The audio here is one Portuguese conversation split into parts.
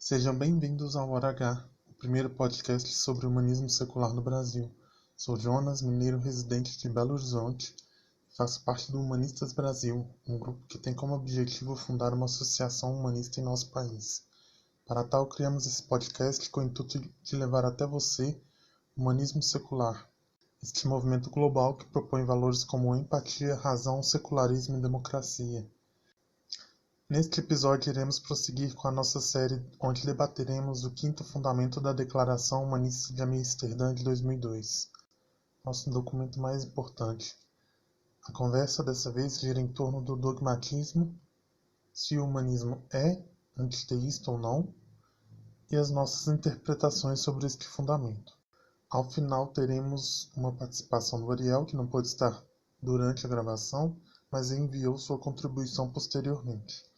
Sejam bem-vindos ao Hora H, o primeiro podcast sobre humanismo secular no Brasil. Sou Jonas, mineiro residente de Belo Horizonte e faço parte do Humanistas Brasil, um grupo que tem como objetivo fundar uma associação humanista em nosso país. Para tal, criamos esse podcast com o intuito de levar até você o humanismo secular, este movimento global que propõe valores como empatia, razão, secularismo e democracia. Neste episódio iremos prosseguir com a nossa série onde debateremos o quinto fundamento da Declaração Humanista de Amsterdã de 2002, nosso documento mais importante. A conversa dessa vez gira em torno do dogmatismo, se o humanismo é antiteísta ou não, e as nossas interpretações sobre este fundamento. Ao final teremos uma participação do Ariel, que não pôde estar durante a gravação, mas enviou sua contribuição posteriormente.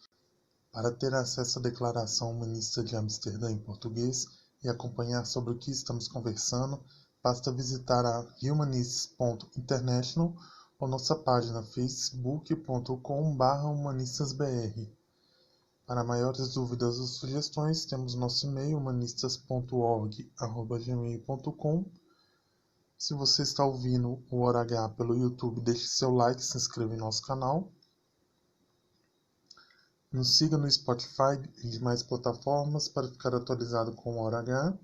Para ter acesso à Declaração Humanista de Amsterdã em português e acompanhar sobre o que estamos conversando, basta visitar a humanists.international ou nossa página facebook.com/humanistasbr. Para maiores dúvidas ou sugestões, temos nosso e-mail humanistas.org@gmail.com. Se você está ouvindo o Hora H pelo YouTube, deixe seu like e se inscreva em nosso canal. Nos siga no Spotify e demais plataformas para ficar atualizado com o Hora H.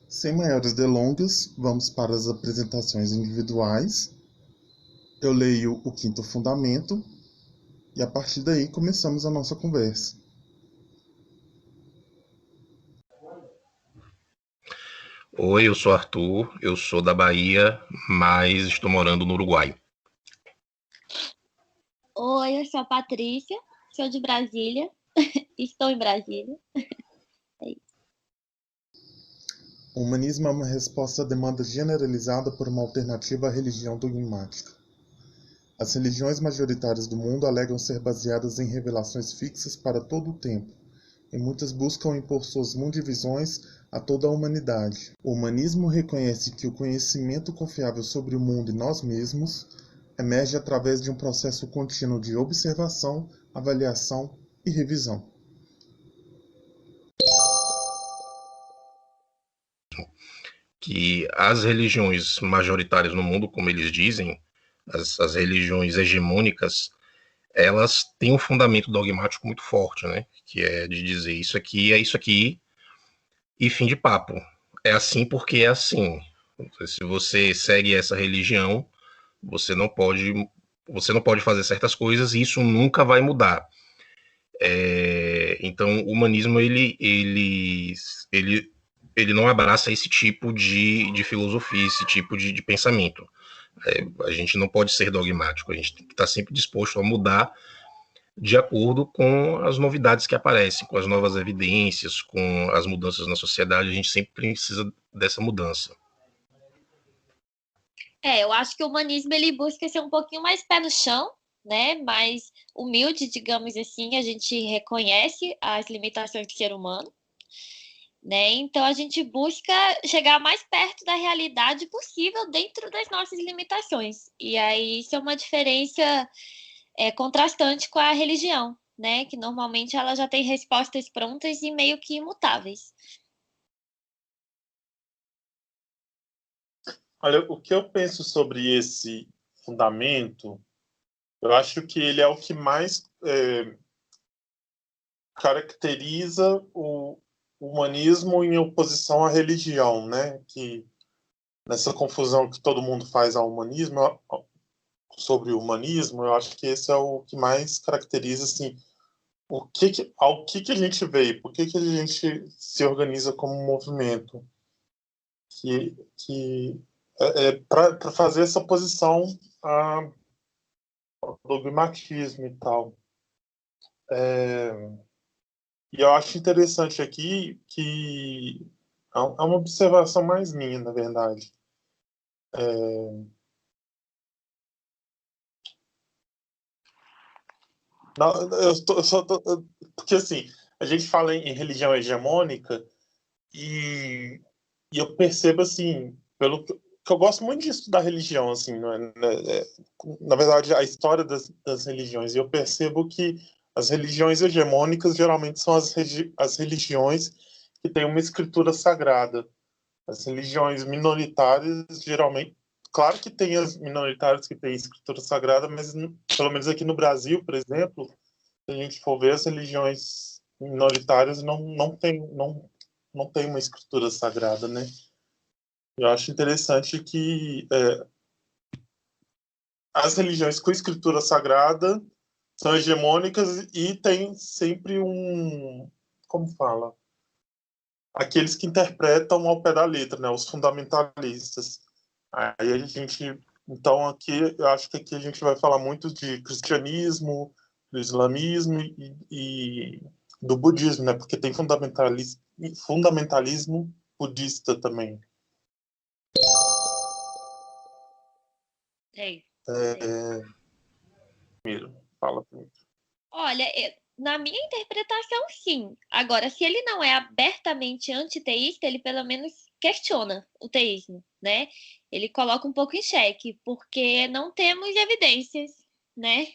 Sem maiores delongas, vamos para as apresentações individuais. Eu leio o quinto fundamento e a partir daí começamos a nossa conversa. Oi, eu sou Arthur, eu sou da Bahia, mas estou morando no Uruguai. Oi, eu sou a Patrícia, sou de Brasília, estou em Brasília. É isso. O humanismo é uma resposta à demanda generalizada por uma alternativa à religião dogmática. As religiões majoritárias do mundo alegam ser baseadas em revelações fixas para todo o tempo, e muitas buscam impor suas mundivisões a toda a humanidade. O humanismo reconhece que o conhecimento confiável sobre o mundo e nós mesmos emerge através de um processo contínuo de observação, avaliação e revisão. Que as religiões majoritárias no mundo, como eles dizem, as religiões hegemônicas, elas têm um fundamento dogmático muito forte, né? Que é de dizer isso aqui é isso aqui e fim de papo. É assim porque é assim. Se você segue essa religião, você não pode fazer certas coisas e isso nunca vai mudar. Então, o humanismo ele não abraça esse tipo de filosofia, esse tipo de pensamento. A gente não pode ser dogmático, a gente tem que estar sempre disposto a mudar de acordo com as novidades que aparecem, com as novas evidências, com as mudanças na sociedade, a gente sempre precisa dessa mudança. Eu acho que o humanismo ele busca ser um pouquinho mais pé no chão, né? Mais humilde, digamos assim. A gente reconhece as limitações do ser humano, né? Então a gente busca chegar mais perto da realidade possível dentro das nossas limitações. E aí isso é uma diferença contrastante com a religião, né? Que normalmente ela já tem respostas prontas e meio que imutáveis. Olha, o que eu penso sobre esse fundamento, eu acho que ele é o que mais caracteriza o humanismo em oposição à religião, né? Que nessa confusão que todo mundo faz ao humanismo, sobre o humanismo, eu acho que esse é o que mais caracteriza, assim, ao que a gente veio, por que a gente se organiza como um movimento que para fazer essa oposição ao dogmatismo e tal. E eu acho interessante aqui que é uma observação mais minha, na verdade. Não, porque assim, a gente fala em religião hegemônica e eu percebo assim, pelo que eu gosto muito de estudar religião, assim, na verdade, a história das religiões, e eu percebo que as religiões hegemônicas geralmente são as religiões que têm uma escritura sagrada. As religiões minoritárias, geralmente, claro que tem as minoritárias que têm escritura sagrada, mas pelo menos aqui no Brasil, por exemplo, se a gente for ver, as religiões minoritárias não tem uma escritura sagrada, né? Eu acho interessante que as religiões com escritura sagrada são hegemônicas e tem sempre como fala? Aqueles que interpretam ao pé da letra, né? Os fundamentalistas. Aí a gente, então aqui, eu acho que aqui a gente vai falar muito de cristianismo, do islamismo e do budismo, né? Porque tem fundamentalismo budista também. É. Fala comigo. Olha, na minha interpretação, sim. Agora, se ele não é abertamente antiteísta, ele pelo menos questiona o teísmo, né? Ele coloca um pouco em xeque, porque não temos evidências, né?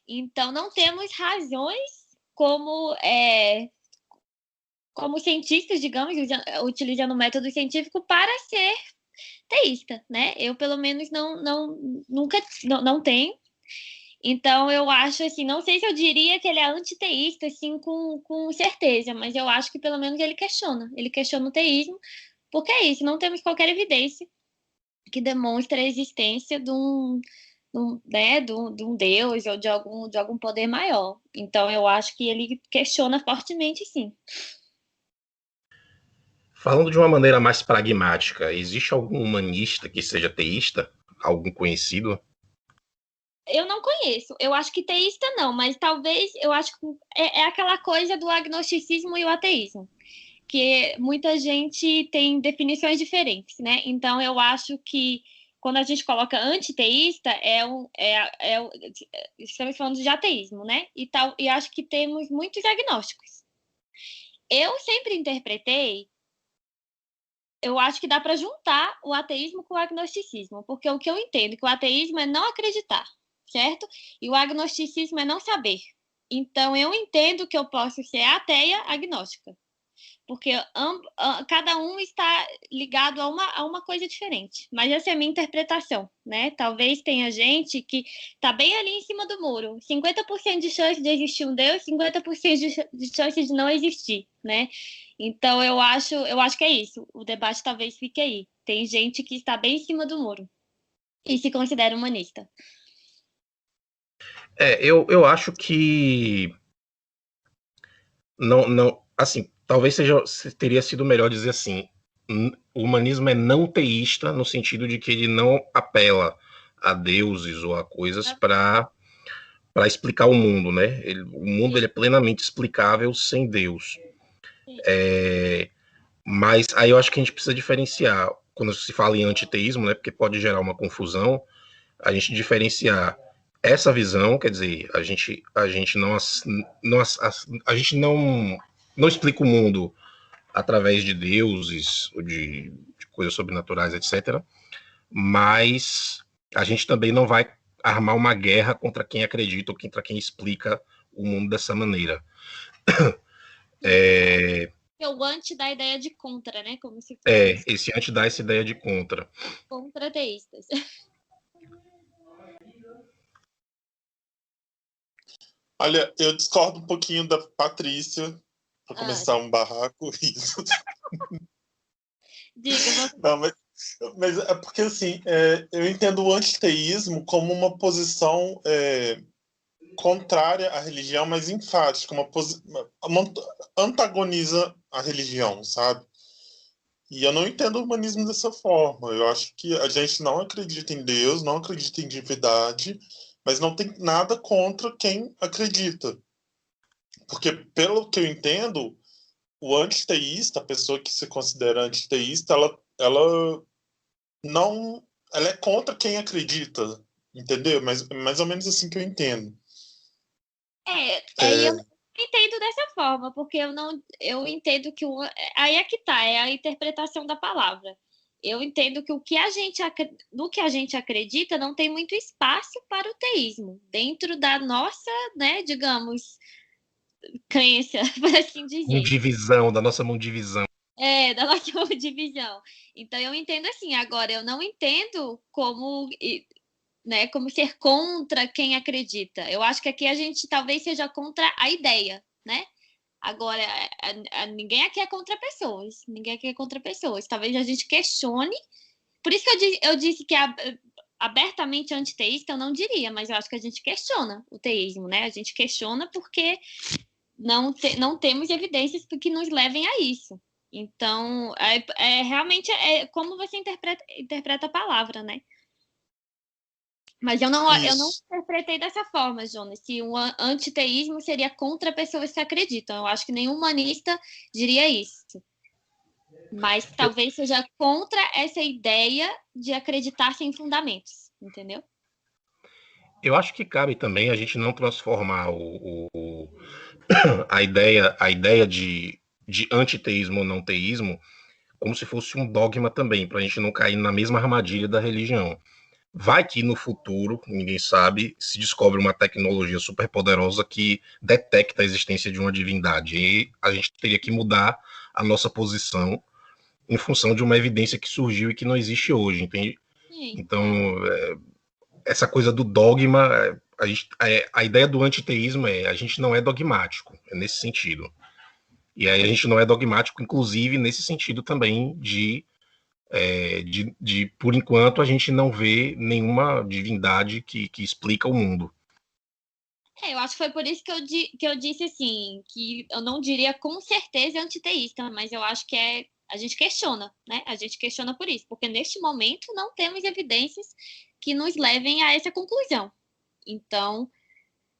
Então, não temos razões como cientistas, digamos, utilizando o método científico para ser teísta, né? Eu, pelo menos, nunca tenho. Então, eu acho assim, não sei se eu diria que ele é antiteísta, assim, com certeza, mas eu acho que pelo menos ele questiona o teísmo, porque é isso, não temos qualquer evidência que demonstre a existência de um Deus ou de algum poder maior. Então, eu acho que ele questiona fortemente, sim. Falando de uma maneira mais pragmática, existe algum humanista que seja teísta? Algum conhecido? Eu não conheço. Eu acho que teísta não, mas talvez eu acho que é aquela coisa do agnosticismo e o ateísmo, que muita gente tem definições diferentes, né? Então eu acho que quando a gente coloca antiteísta estamos falando de ateísmo, né? E acho que temos muitos agnósticos. Eu sempre interpretei, eu acho que dá para juntar o ateísmo com o agnosticismo, porque o que eu entendo que o ateísmo é não acreditar, certo? E o agnosticismo é não saber. Então, eu entendo que eu posso ser ateia agnóstica, porque cada um está ligado a uma coisa diferente. Mas essa é a minha interpretação, né? Talvez tenha gente que está bem ali em cima do muro. 50% de chance de existir um Deus, 50% de chance de não existir, né? Então, eu acho que é isso. O debate talvez fique aí. Tem gente que está bem em cima do muro e se considera humanista. Eu acho que não, assim, talvez teria sido melhor dizer assim, o humanismo é não teísta no sentido de que ele não apela a deuses ou a coisas para explicar o mundo, né? O mundo ele é plenamente explicável sem Deus. Mas aí eu acho que a gente precisa diferenciar, quando se fala em antiteísmo, né? Porque pode gerar uma confusão, a gente diferenciar essa visão, quer dizer, a gente não explica o mundo através de deuses ou de coisas sobrenaturais, etc. Mas a gente também não vai armar uma guerra contra quem acredita ou contra quem explica o mundo dessa maneira. O anti dá a ideia de contra, né? Como se fosse esse anti dá essa ideia de contra. Contra teístas. Olha, eu discordo um pouquinho da Patrícia, para começar um barraco. Isso. Diga, não, mas é porque, assim, eu entendo o antiteísmo como uma posição contrária à religião, mas enfática, antagoniza a religião, sabe? E eu não entendo o humanismo dessa forma. Eu acho que a gente não acredita em Deus, não acredita em divindade, mas não tem nada contra quem acredita. Porque, pelo que eu entendo, o antiteísta, a pessoa que se considera antiteísta, ela é contra quem acredita, entendeu? Mas mais ou menos assim que eu entendo. Eu entendo dessa forma, porque eu entendo que aí é que tá, é a interpretação da palavra. eu entendo que no que a gente acredita não tem muito espaço para o teísmo, dentro da nossa, né, digamos, crença, por assim dizer. Mundivisão, da nossa mundivisão. Da nossa divisão. Então eu entendo assim, agora eu não entendo como, né, como ser contra quem acredita. Eu acho que aqui a gente talvez seja contra a ideia, né? Agora, ninguém aqui é contra pessoas. Ninguém aqui é contra pessoas. Talvez a gente questione. Por isso que eu disse que abertamente antiteísta eu não diria, mas eu acho que a gente questiona o teísmo, né? A gente questiona porque não temos evidências que nos levem a isso. Então, realmente é como você interpreta a palavra, né? Mas eu não interpretei dessa forma, Jonas. Se o antiteísmo seria contra pessoas que acreditam. Eu acho que nenhum humanista diria isso. Mas talvez seja contra essa ideia de acreditar sem fundamentos, entendeu? Eu acho que cabe também a gente não transformar a ideia de antiteísmo ou não teísmo como se fosse um dogma também, para a gente não cair na mesma armadilha da religião. Vai que no futuro, ninguém sabe, se descobre uma tecnologia super poderosa que detecta a existência de uma divindade. E a gente teria que mudar a nossa posição em função de uma evidência que surgiu e que não existe hoje, entende? Sim. Então, essa coisa do dogma, a ideia do antiteísmo a gente não é dogmático, é nesse sentido. E aí a gente não é dogmático, inclusive, nesse sentido também de por enquanto, a gente não vê nenhuma divindade que explica o mundo. Eu acho que foi por isso que eu disse assim, que eu não diria com certeza antiteísta, mas eu acho que a gente questiona, né? A gente questiona por isso, porque neste momento não temos evidências que nos levem a essa conclusão. Então,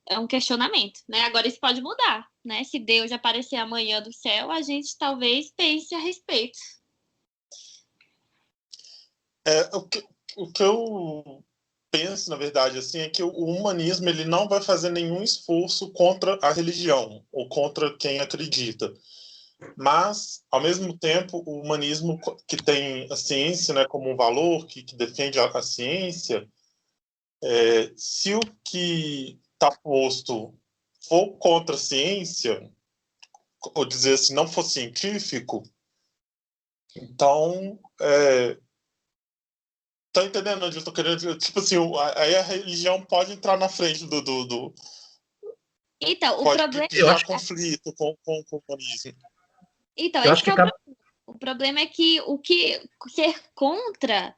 é um questionamento, né? Agora isso pode mudar, né? Se Deus aparecer amanhã do céu, a gente talvez pense a respeito. O que eu penso, na verdade, assim, é que o humanismo ele não vai fazer nenhum esforço contra a religião ou contra quem acredita. Mas, ao mesmo tempo, o humanismo que tem a ciência, né, como um valor, que defende a ciência, se o que está posto for contra a ciência, ou dizer assim, não for científico, então tá entendendo onde eu tô querendo dizer? Tipo assim, aí a religião pode entrar na frente do Então, o pode problema criar conflito com o humanismo. Então, Eu esse acho que é o problema. O problema é que o que ser contra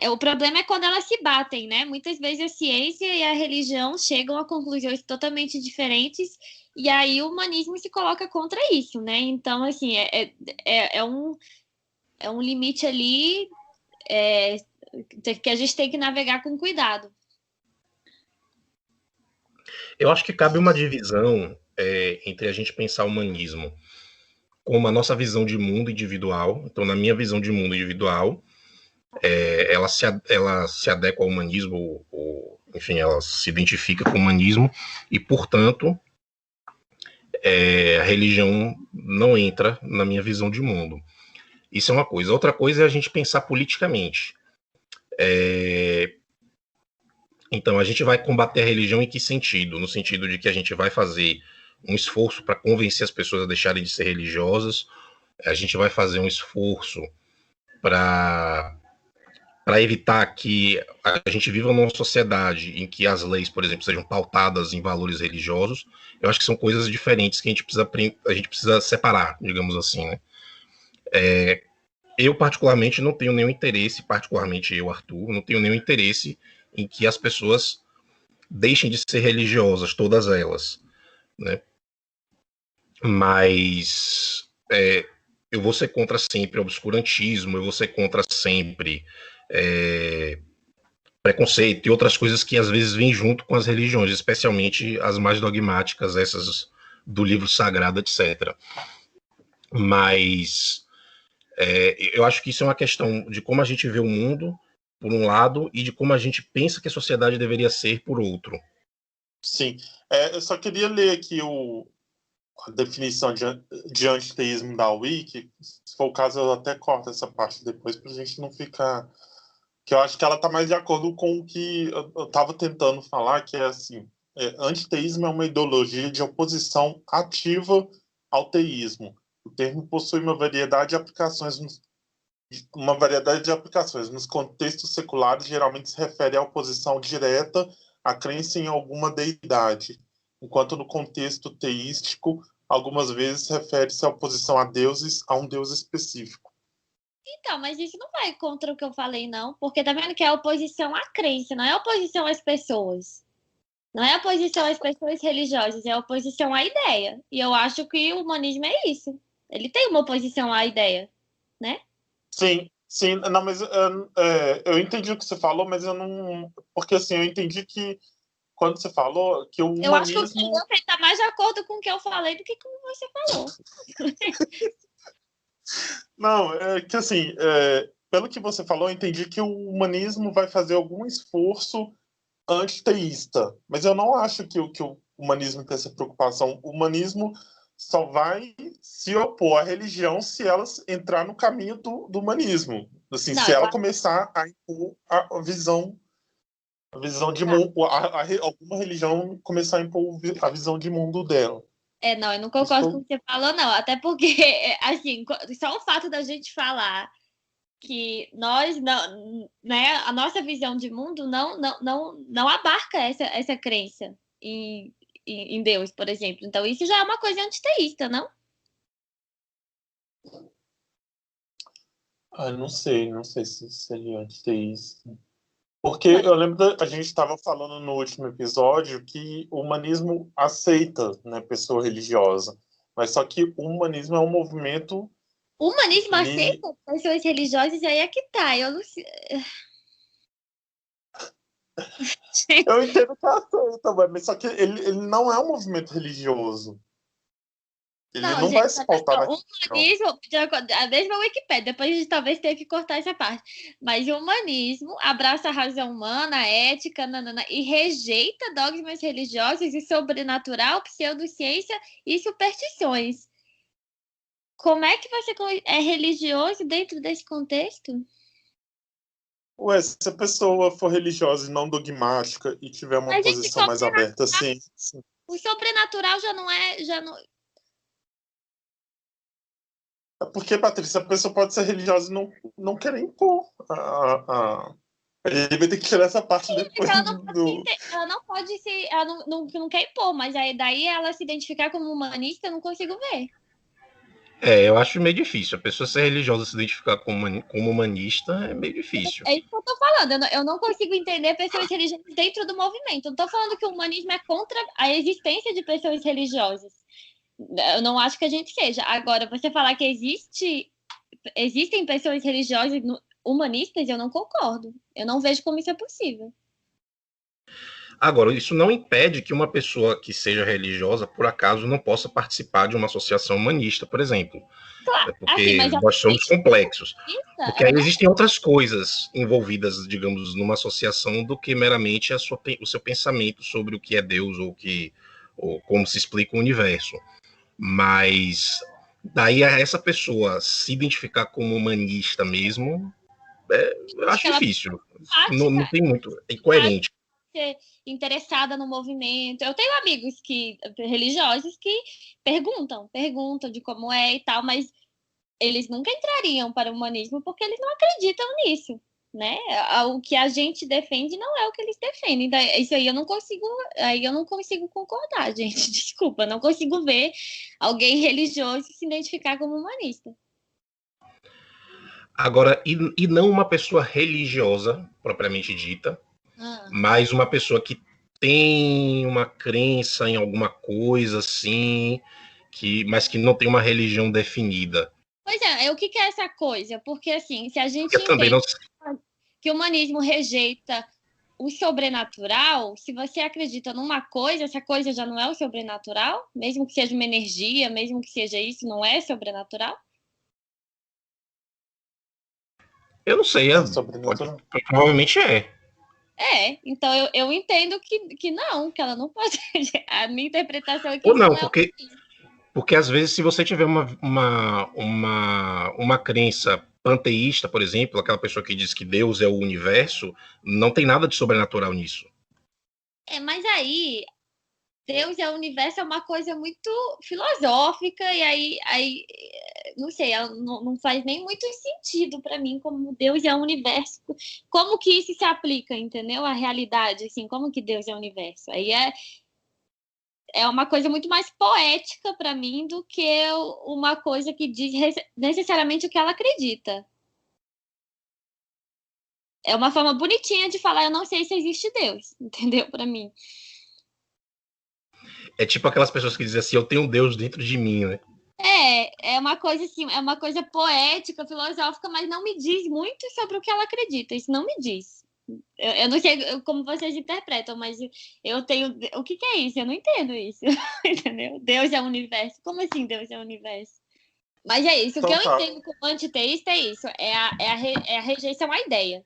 o problema é quando elas se batem, né? Muitas vezes a ciência e a religião chegam a conclusões totalmente diferentes e aí o humanismo se coloca contra isso, né? Então, assim, é um limite ali que a gente tem que navegar com cuidado. Eu acho que cabe uma divisão entre a gente pensar o humanismo como a nossa visão de mundo individual. Então, na minha visão de mundo individual, ela se adequa ao humanismo, enfim, ela se identifica com o humanismo e, portanto, a religião não entra na minha visão de mundo. Isso é uma coisa. Outra coisa é a gente pensar politicamente. Então, a gente vai combater a religião em que sentido? No sentido de que a gente vai fazer um esforço para convencer as pessoas a deixarem de ser religiosas, a gente vai fazer um esforço para evitar que a gente viva numa sociedade em que as leis, por exemplo, sejam pautadas em valores religiosos. Eu acho que são coisas diferentes que a gente precisa separar, digamos assim, né? Eu, particularmente, não tenho nenhum interesse, particularmente eu, Arthur, não tenho nenhum interesse em que as pessoas deixem de ser religiosas, todas elas, né? Mas eu vou ser contra sempre obscurantismo, eu vou ser contra sempre preconceito e outras coisas que às vezes vêm junto com as religiões, especialmente as mais dogmáticas, essas do livro sagrado, etc. Mas eu acho que isso é uma questão de como a gente vê o mundo, por um lado, e de como a gente pensa que a sociedade deveria ser, por outro. Sim. Eu só queria ler aqui a definição de antiteísmo da Wiki, se for o caso, eu até corto essa parte depois para a gente não ficar... Que eu acho que ela está mais de acordo com o que eu estava tentando falar, que é assim, antiteísmo é uma ideologia de oposição ativa ao teísmo. O termo possui uma variedade de aplicações nos contextos seculares, geralmente se refere à oposição direta à crença em alguma deidade, enquanto no contexto teístico, algumas vezes refere-se à oposição a deuses, a um deus específico. Então, mas isso não vai contra o que eu falei, não, porque tá vendo que é oposição à crença, não é oposição às pessoas. Não é oposição às pessoas religiosas, é oposição à ideia. E eu acho que o humanismo é isso. Ele tem uma oposição à ideia, né? Sim, não, mas eu entendi o que você falou, mas eu não... Porque assim, eu entendi que quando você falou que o Eu acho que o humanismo... Felipe está mais de acordo com o que eu falei do que com o que você falou. Não, é que assim, pelo que você falou, eu entendi que o humanismo vai fazer algum esforço antiteísta, mas eu não acho que o humanismo tem essa preocupação. O humanismo só vai se opor à religião se ela entrar no caminho do humanismo. Assim, Não, se ela começar a impor a visão de mundo, alguma religião começar a impor a visão de mundo dela. Não, eu não concordo com o que você falou, não. Até porque, assim, só o fato da gente falar que nós não, né, a nossa visão de mundo não abarca essa crença em Deus, por exemplo. Então, isso já é uma coisa antiteísta, não? Não sei se seria antiteísta. Porque eu lembro a gente estava falando no último episódio que o humanismo aceita, né, pessoa religiosa, mas só que o humanismo é um movimento... O humanismo aceita pessoas religiosas, e aí é que tá. Eu não sei... Eu entendo que aceita, mas só que ele não é um movimento religioso. Ele não gente, vai se pautar na humanismo, a mesma Wikipédia, depois a gente talvez tenha que cortar essa parte. Mas o humanismo abraça a razão humana, a ética, e rejeita dogmas religiosos e sobrenatural, pseudociência e superstições. Como é que você é religioso dentro desse contexto? Ué, se a pessoa for religiosa e não dogmática e tiver uma posição mais aberta, assim... O sobrenatural já não é... Porque, Patrícia, a pessoa pode ser religiosa e não querer impor. Ele vai ter que tirar essa parte depois ela não pode ser... Ela não quer impor, mas aí, daí ela se identificar como humanista, eu não consigo ver. Eu acho meio difícil. A pessoa ser religiosa se identificar como humanista é meio difícil. É isso que eu tô falando. Eu não consigo entender pessoas religiosas dentro do movimento. Eu não tô falando que o humanismo é contra a existência de pessoas religiosas. Eu não acho que a gente seja. Agora, você falar que existem pessoas religiosas humanistas, eu não concordo. Eu não vejo como isso é possível. Agora, isso não impede que uma pessoa que seja religiosa, por acaso, não possa participar de uma associação humanista, por exemplo. Claro, porque nós somos complexos. Porque aí existem outras coisas envolvidas, digamos, numa associação do que meramente o seu pensamento sobre o que é Deus ou como se explica o universo. Mas daí a essa pessoa se identificar como humanista mesmo, eu acho difícil. Não tem muito, é incoerente. Ser interessada no movimento. Eu tenho amigos religiosos que perguntam de como é e tal, mas eles nunca entrariam para o humanismo porque eles não acreditam nisso, né? O que a gente defende não é o que eles defendem. Isso aí eu não consigo concordar, gente. Desculpa, não consigo ver alguém religioso se identificar como humanista. Agora, e não uma pessoa religiosa, propriamente dita, mas uma pessoa que tem uma crença em alguma coisa assim, mas que não tem uma religião definida. Pois o que é essa coisa? Porque assim, se a gente entende que o humanismo rejeita o sobrenatural, se você acredita numa coisa, essa coisa já não é o sobrenatural? Mesmo que seja uma energia, mesmo que seja isso, não é sobrenatural? Eu não sei, provavelmente é. Então eu entendo que não, que ela não pode. A minha interpretação é que ou não, porque Porque às vezes, se você tiver uma crença panteísta, por exemplo, aquela pessoa que diz que Deus é o universo, não tem nada de sobrenatural nisso. Mas aí, Deus é o universo é uma coisa muito filosófica, e aí não sei, não faz nem muito sentido para mim como Deus é o universo. Como que isso se aplica, entendeu? A realidade, assim, como que Deus é o universo? Aí é uma coisa muito mais poética para mim do que uma coisa que diz necessariamente o que ela acredita. É uma forma bonitinha de falar, eu não sei se existe Deus, entendeu? Para mim. É tipo aquelas pessoas que dizem assim, eu tenho um Deus dentro de mim, né? É uma coisa assim, é uma coisa poética, filosófica, mas não me diz muito sobre o que ela acredita. Isso não me diz. Eu não sei como vocês interpretam, mas eu tenho. O que é isso? Eu não entendo isso. Entendeu? Deus é o universo. Como assim Deus é o universo? Mas é isso. O que eu entendo como antiteísta é isso. É a rejeição à ideia.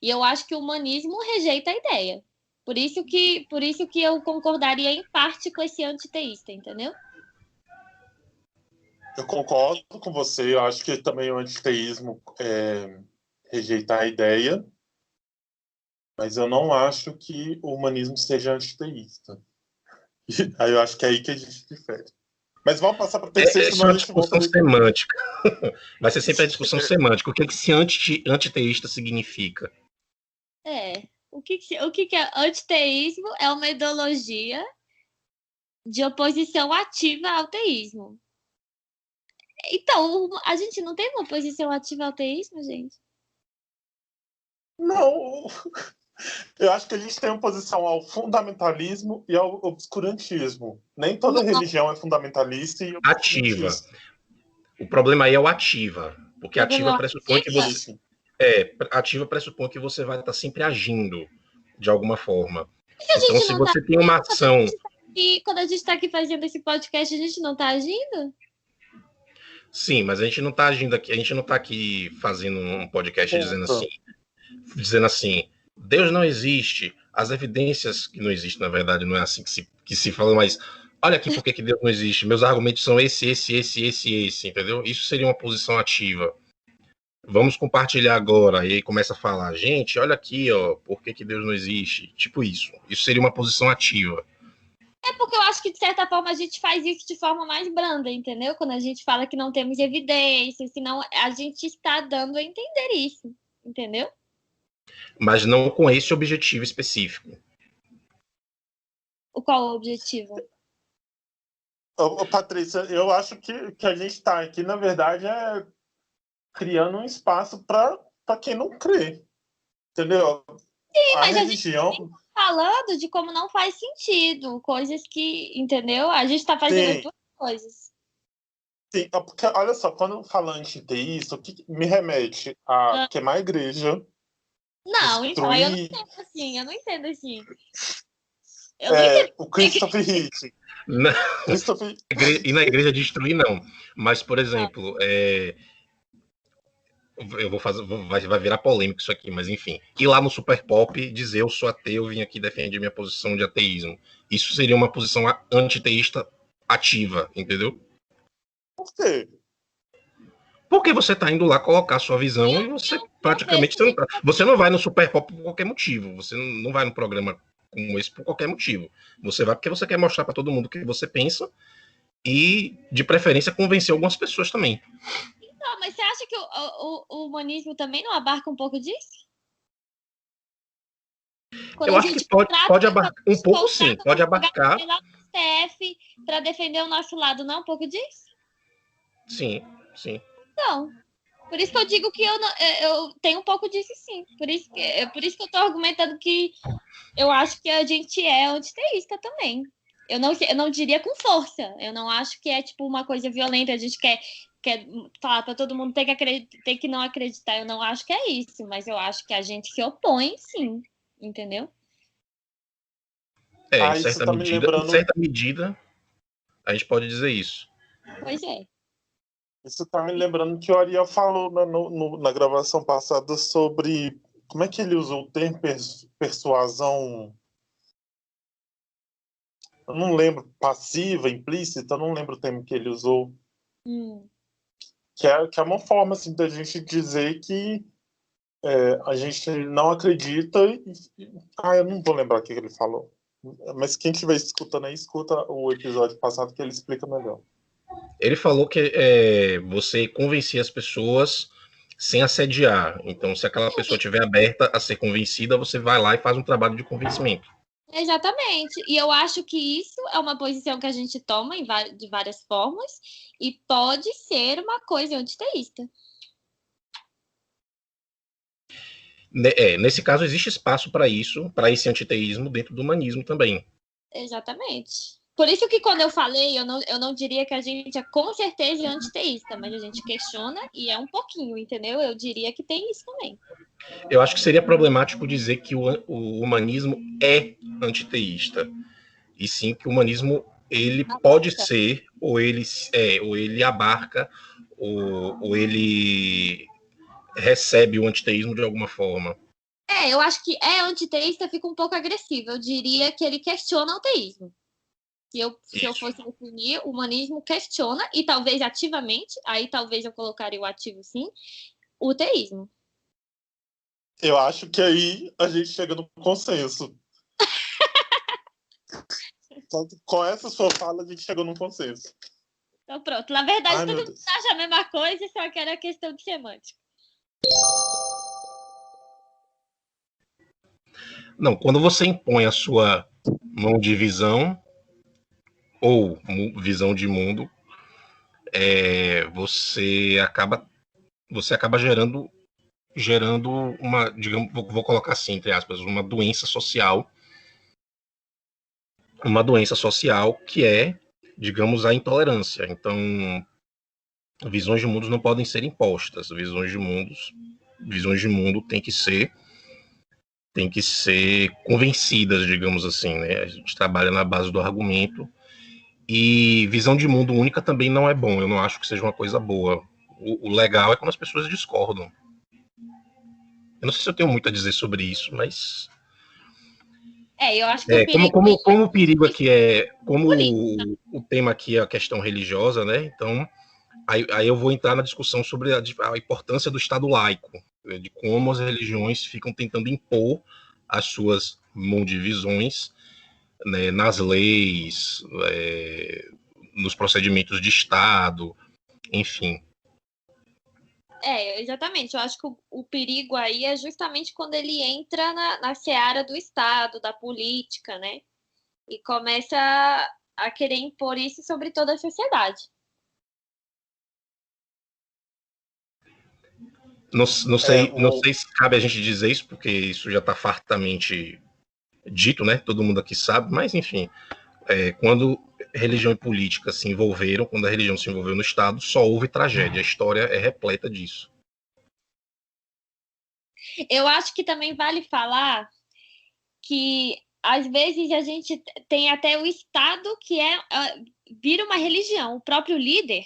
E eu acho que o humanismo rejeita a ideia. Por isso que eu concordaria em parte com esse antiteísta, entendeu? Eu concordo com você. Eu acho que também o antiteísmo é rejeitar a ideia. Mas eu não acho que o humanismo seja antiteísta. Aí eu acho que é aí que a gente difere. Mas vamos passar para o terceiro, Essa é senão uma a gente volta. discussão semântica. Vai ser sempre a discussão semântica. O que esse antiteísta significa? O que é antiteísmo? É uma ideologia de oposição ativa ao teísmo. Então, a gente não tem uma oposição ativa ao teísmo, gente? Não. Eu acho que a gente tem oposição ao fundamentalismo e ao obscurantismo. Nem toda religião é fundamentalista e obscurantista. Ativa. O problema aí é o ativa. Porque ativa pressupõe que você. Ativa pressupõe que você vai estar sempre agindo de alguma forma. Então, se você tem uma ação. E quando a gente está aqui fazendo esse podcast, a gente não está agindo? Sim, mas a gente não está agindo aqui, a gente não está aqui fazendo um podcast dizendo assim, Deus não existe, as evidências que não existem, na verdade, não é assim que se fala, mas olha aqui por que Deus não existe, meus argumentos são esse, entendeu? Isso seria uma posição ativa. Vamos compartilhar agora, e aí começa a falar, gente, olha aqui, ó, por que Deus não existe, tipo isso. Isso seria uma posição ativa. É porque eu acho que, de certa forma, a gente faz isso de forma mais branda, entendeu? Quando a gente fala que não temos evidências, senão a gente está dando a entender isso, entendeu? Mas não com esse objetivo específico. Qual o objetivo? Patrícia, eu acho que a gente está aqui, na verdade, é criando um espaço para quem não crê. Entendeu? Sim, mas religião... a gente tá falando de como não faz sentido, coisas que, entendeu? A gente está fazendo duas coisas. Sim, porque olha só, quando fala antiteísta, o que me remete a queimar a igreja. Não, destruir... então eu não entendo assim, eu não entendo. O Christopher Hitchens. Não. E na igreja destruir, não. Mas, por exemplo, eu vou fazer. Vai virar polêmico isso aqui, mas enfim. Ir lá no Super Pop dizer eu sou ateu, vim aqui defender minha posição de ateísmo. Isso seria uma posição antiteísta ativa, entendeu? Por quê? Porque você tá indo lá colocar sua visão e você praticamente. Você não vai no Super Pop por qualquer motivo. Você não vai no programa como esse por qualquer motivo. Você vai porque você quer mostrar para todo mundo o que você pensa e, de preferência, convencer algumas pessoas também. Então, mas você acha que o humanismo também não abarca um pouco disso? Eu acho que pode abarcar um pouco, sim. Pode abarcar. Para defender o nosso lado, não é um pouco disso? Sim, sim. Então, por isso que eu digo que eu tenho um pouco disso, sim. Por isso que eu estou argumentando que eu acho que a gente é antiteísta também. Eu não diria com força. Eu não acho que é tipo uma coisa violenta. A gente quer falar para todo mundo ter que não acreditar. Eu não acho que é isso. Mas eu acho que a gente se opõe, sim. Entendeu? Em certa medida, a gente pode dizer isso. Pois é. Isso tá me lembrando que o Ariel falou na gravação passada sobre... Como é que ele usou o termo persuasão? eu não lembro, passiva, implícita, eu não lembro o termo que ele usou, que é uma forma assim, da gente dizer que a gente não acredita eu não vou lembrar o que ele falou. Mas quem estiver escutando aí, escuta o episódio passado que ele explica melhor. Ele falou que você convencia as pessoas sem assediar. Então, se aquela pessoa estiver aberta a ser convencida, você vai lá e faz um trabalho de convencimento. Exatamente. E eu acho que isso é uma posição que a gente toma de várias formas e pode ser uma coisa antiteísta. Nesse caso, existe espaço para isso, para esse antiteísmo dentro do humanismo também. Exatamente. Por isso que quando eu falei, eu não diria que a gente é com certeza antiteísta, mas a gente questiona e é um pouquinho, entendeu? Eu diria que tem isso também. Eu acho que seria problemático dizer que o humanismo é antiteísta, e sim que o humanismo ele pode ser, ou ele abarca, ou ele recebe o antiteísmo de alguma forma. Eu acho que antiteísta fica um pouco agressivo. Eu diria que ele questiona o teísmo. Se eu fosse definir, o humanismo questiona, e talvez ativamente, aí talvez eu colocaria o ativo sim, o teísmo. Eu acho que aí a gente chega no consenso. Com essa sua fala, a gente chegou num consenso. Então pronto. Na verdade, todo mundo acha a mesma coisa, só que era questão de semântica. Não, quando você impõe a sua mão de visão ou visão de mundo, você acaba gerando uma, digamos, vou colocar assim, entre aspas, uma doença social que é, digamos, a intolerância. Então, visões de mundos não podem ser impostas. Visões de mundo têm que ser convencidas, digamos assim, né? A gente trabalha na base do argumento. E visão de mundo única também não é bom. Eu não acho que seja uma coisa boa. O legal é quando as pessoas discordam. Eu não sei se eu tenho muito a dizer sobre isso, mas eu acho que o perigo... como o perigo aqui como o tema aqui é a questão religiosa, né? Então, aí eu vou entrar na discussão sobre a importância do Estado laico, né? De como as religiões ficam tentando impor as suas mundivisões, né, nas leis, nos procedimentos de Estado, enfim. Exatamente. Eu acho que o perigo aí é justamente quando ele entra na seara do Estado, da política, né? E começa a querer impor isso sobre toda a sociedade. Não sei se cabe a gente dizer isso, porque isso já está fartamente dito, né? Todo mundo aqui sabe, mas enfim, quando religião e política se envolveram, quando a religião se envolveu no Estado, só houve tragédia. A história é repleta disso. Eu acho que também vale falar que às vezes a gente tem até o Estado que vira uma religião, o próprio líder.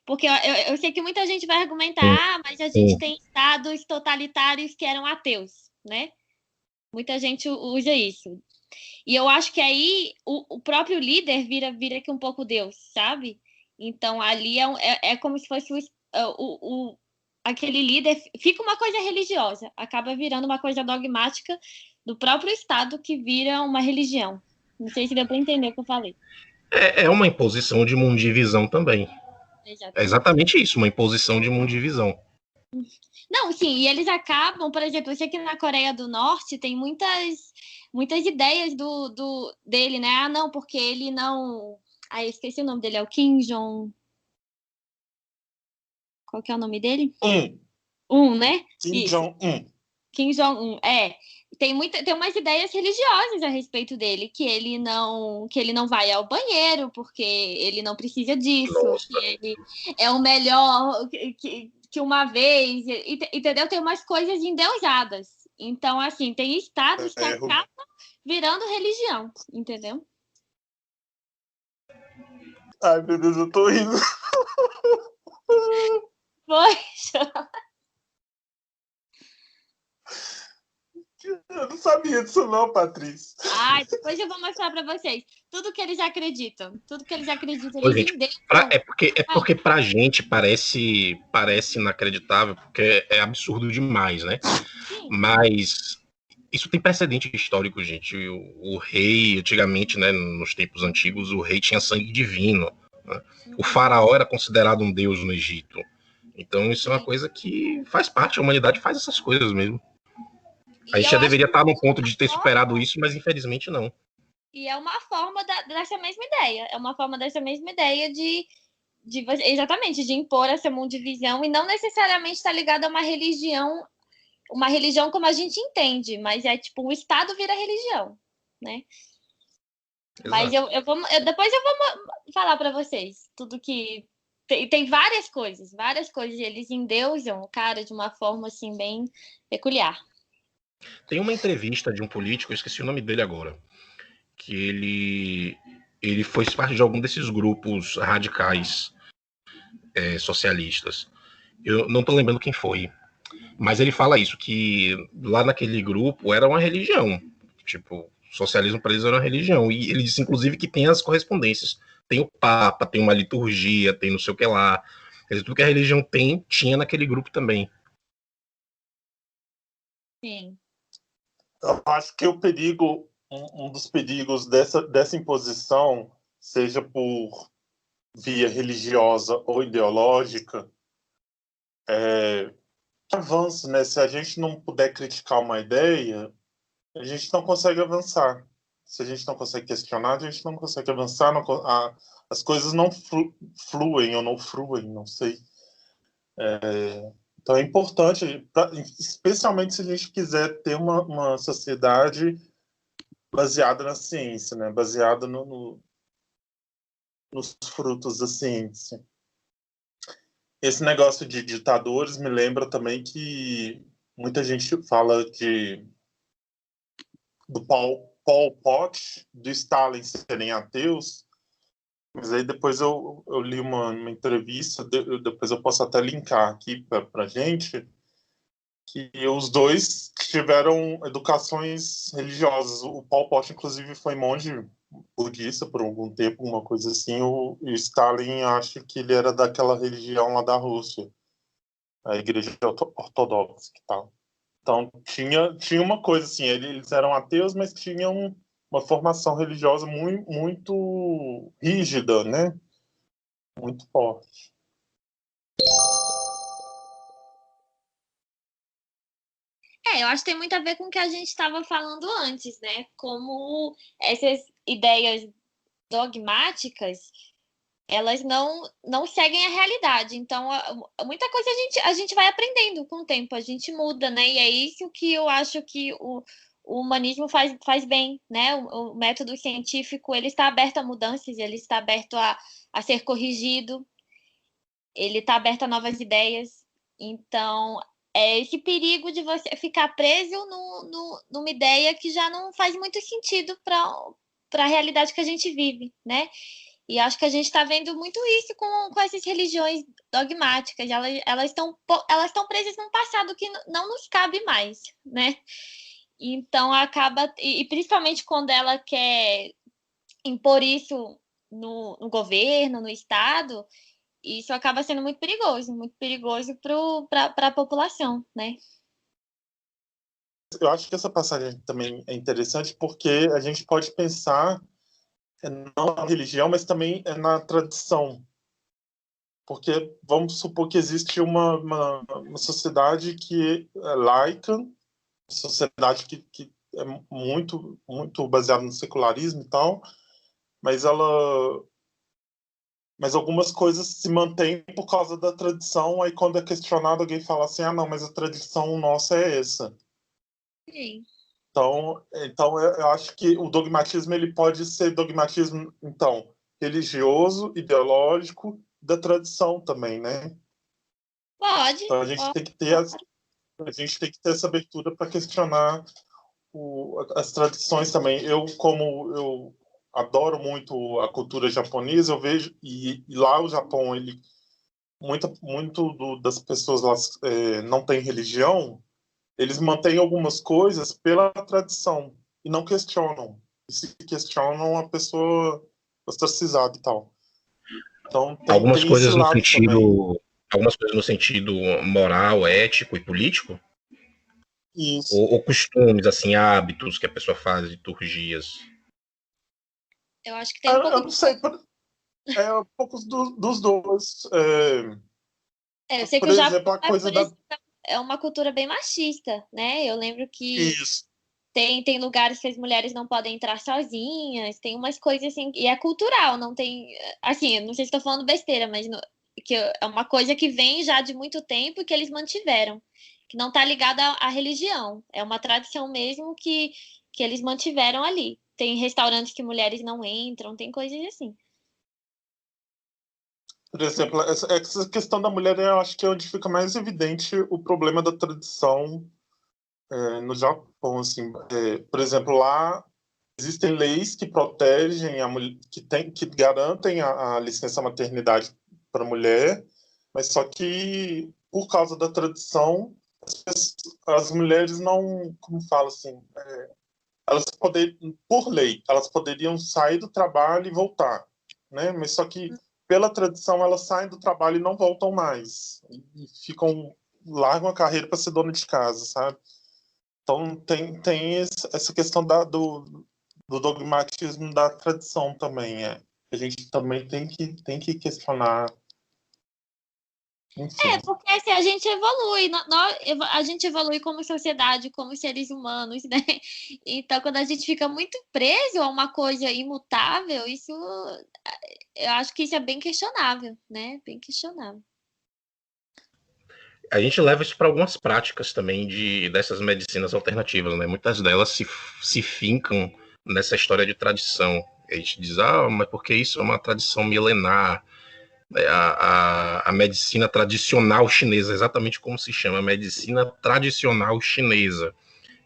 Porque eu sei que muita gente vai argumentar, mas a gente tem estados totalitários que eram ateus, né? Muita gente usa isso. E eu acho que aí o próprio líder vira aqui um pouco Deus, sabe? Então ali é como se fosse aquele líder, fica uma coisa religiosa, acaba virando uma coisa dogmática do próprio Estado que vira uma religião. Não sei se deu para entender o que eu falei. É uma imposição de mundivisão também. Exatamente. É exatamente isso, uma imposição de mundivisão. Não, sim, e eles acabam, por exemplo, eu sei que na Coreia do Norte tem muitas ideias dele, né? Ah, não, porque ele não... Ah, eu esqueci o nome dele, é o Kim Jong... Qual que é o nome dele? Né? Kim Jong-un. Kim Jong-un, Tem umas ideias religiosas a respeito dele, que ele não vai ao banheiro, porque ele não precisa disso, Nossa. que ele é o melhor que uma vez, entendeu? Tem umas coisas endeusadas. Então, assim, tem estados que acabam virando religião, entendeu? Ai, meu Deus, eu tô rindo. Poxa. Eu não sabia disso não, Patrícia. Depois eu vou mostrar para vocês. tudo que eles acreditam. Tudo que eles acreditam, Oi, eles gente, endeusam. é porque pra gente parece inacreditável, porque é absurdo demais, né? Sim, Mas isso tem precedente histórico, gente. O rei, antigamente, né, nos tempos antigos, o rei tinha sangue divino, né? O faraó era considerado um deus no Egito. Então isso é uma sim. coisa que faz parte, a humanidade faz essas coisas mesmo. A E gente eu já acho deveria que estar no ponto de ter forma, superado isso, mas infelizmente não. e é uma forma dessa mesma ideia. É uma forma dessa mesma ideia exatamente, de impor essa mundivisão e não necessariamente estar ligado a uma religião como a gente entende, mas é tipo, o Estado vira religião, né? Mas Exato. depois eu vou falar para vocês tudo que tem várias coisas, e eles endeusam o cara de uma forma assim bem peculiar. Tem uma entrevista de um político, eu esqueci o nome dele agora, que ele fez parte de algum desses grupos radicais socialistas. Eu não tô lembrando quem foi, mas ele fala isso, que lá naquele grupo era uma religião. Tipo, socialismo para eles era uma religião. E ele disse, inclusive, que tem as correspondências. Tem o Papa, tem uma liturgia, tem não sei o que lá. Quer dizer, tudo que a religião tem, tinha naquele grupo também. Sim. Eu acho que o perigo, um dos perigos dessa imposição, seja por via religiosa ou ideológica, é avanço, né? Se a gente não puder criticar uma ideia, a gente não consegue avançar. Se a gente não consegue questionar, a gente não consegue avançar. As coisas não fluem ou não fruem, não sei. Então é importante, especialmente se a gente quiser ter uma sociedade baseada na ciência, né? Baseada nos frutos da ciência. Esse negócio de ditadores me lembra também que muita gente fala do Pol Pot, do Stalin serem ateus, mas aí depois eu li uma entrevista, depois eu posso até linkar aqui para a gente, que os dois tiveram educações religiosas. O Pol Pot, inclusive, foi monge budista por algum tempo, uma coisa assim. O Stalin, acho que ele era daquela religião lá da Rússia, a igreja ortodoxa e tal. Então, tinha uma coisa assim, eles eram ateus, mas tinham uma formação religiosa muito, muito rígida, né? Muito forte. Eu acho que tem muito a ver com o que a gente estava falando antes, né? Como essas ideias dogmáticas, elas não seguem a realidade. Então, muita coisa a gente vai aprendendo com o tempo, a gente muda, né? E é isso que eu acho que o humanismo faz bem, né? O método científico, ele está aberto a mudanças, ele está aberto a ser corrigido, ele está aberto a novas ideias. Então, é esse perigo de você ficar preso numa ideia que já não faz muito sentido para a realidade que a gente vive, né? E acho que a gente está vendo muito isso com essas religiões dogmáticas. Elas estão presas num passado que não nos cabe mais, né? Então acaba, e principalmente quando ela quer impor isso no governo, no Estado, isso acaba sendo muito perigoso para a população, né? Eu acho que essa passagem também é interessante porque a gente pode pensar não na religião, mas também na tradição. Porque vamos supor que existe uma sociedade que é laica, sociedade que é muito, muito baseada no secularismo e tal, mas mas algumas coisas se mantêm por causa da tradição, aí quando é questionado alguém fala assim, ah não, mas a tradição nossa é essa. Sim. Então eu acho que o dogmatismo ele pode ser dogmatismo, então, religioso, ideológico, da tradição também, né? Pode, Então pode. a gente tem que ter essa abertura para questionar as tradições também. Como eu adoro muito a cultura japonesa, eu vejo e lá o Japão ele muito das pessoas lá não tem religião, eles mantêm algumas coisas pela tradição e não questionam. se questionam a pessoa ostracizada e tal. Então Algumas tem esse coisas no lado também. sentido, algumas coisas no sentido moral, ético e político, Isso. ou costumes, assim, hábitos que a pessoa faz, liturgias. Eu acho que tem um pouco Eu não sei, um pouco dos dois. Eu sei que Por o Japão, exemplo, a coisa por da. exemplo, é uma cultura bem machista, né? Eu lembro que Isso. tem lugares que as mulheres não podem entrar sozinhas, tem umas coisas assim, e é cultural, não tem. Assim, eu não sei se estou falando besteira, mas que é uma coisa que vem já de muito tempo e que eles mantiveram, que não está ligada à religião. É uma tradição mesmo que eles mantiveram ali. Tem restaurantes que mulheres não entram, tem coisas assim. Por exemplo, essa questão da mulher, eu acho que é onde fica mais evidente o problema da tradição no Japão. Assim, por exemplo, lá existem leis que protegem a mulher, que garantem a licença maternidade para a mulher, mas só que por causa da tradição as mulheres não, como fala assim, elas poderiam, por lei, elas poderiam sair do trabalho e voltar, né? Mas só que pela tradição elas saem do trabalho e não voltam mais e ficam largam a carreira para ser dona de casa, sabe? Então tem essa questão do dogmatismo da tradição também, a gente também tem que questionar, enfim. Porque assim, a gente evolui, a gente evolui como sociedade, como seres humanos, né? Então, quando a gente fica muito preso a uma coisa imutável, isso eu acho que isso é bem questionável, né? Bem questionável. A gente leva isso para algumas práticas também dessas medicinas alternativas, né? Muitas delas se fincam nessa história de tradição. A gente diz, mas porque isso é uma tradição milenar. A medicina tradicional chinesa, exatamente como se chama, a medicina tradicional chinesa.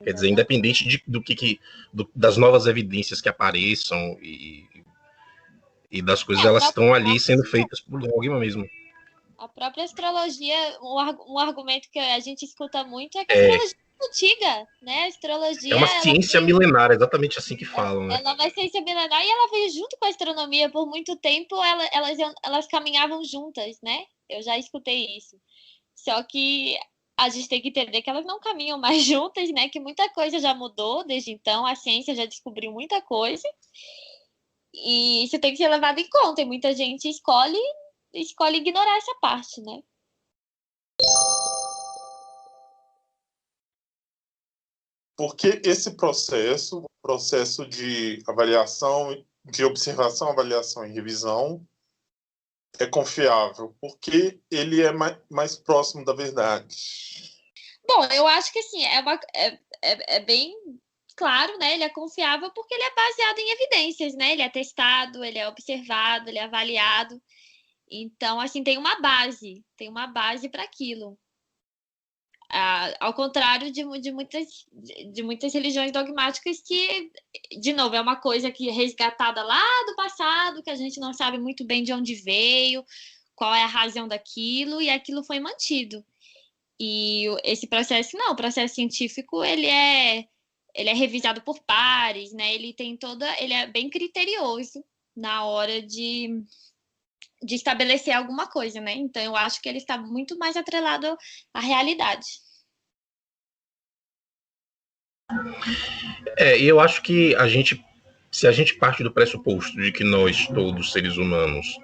Quer dizer, independente das novas evidências que apareçam e das coisas, elas estão ali sendo feitas por dogma mesmo. A própria astrologia, um argumento que a gente escuta muito é que a astrologia é antiga, né? A astrologia É uma ciência milenar, exatamente assim que falam, né? Ela vai ciência milenar e ela veio junto com a astronomia. Por muito tempo elas caminhavam juntas, né? Eu já escutei isso. Só que a gente tem que entender que elas não caminham mais juntas, né? Que muita coisa já mudou desde então, a ciência já descobriu muita coisa. E isso tem que ser levado em conta. E muita gente escolhe ignorar essa parte, né? Porque esse processo, o processo de avaliação, de observação, avaliação e revisão, é confiável, porque ele é mais próximo da verdade. Bom, eu acho que assim, é bem claro, né? Ele é confiável porque ele é baseado em evidências, né? Ele é testado, ele é observado, ele é avaliado. Então, assim, tem uma base para aquilo. Ao contrário de muitas religiões dogmáticas que, de novo, é uma coisa que é resgatada lá do passado, que a gente não sabe muito bem de onde veio, qual é a razão daquilo, e aquilo foi mantido. E esse processo, não, o processo científico, ele é revisado por pares, né? Ele é bem criterioso na hora de estabelecer alguma coisa, né? Então, eu acho que ele está muito mais atrelado à realidade. E eu acho que se a gente parte do pressuposto de que nós, todos seres humanos,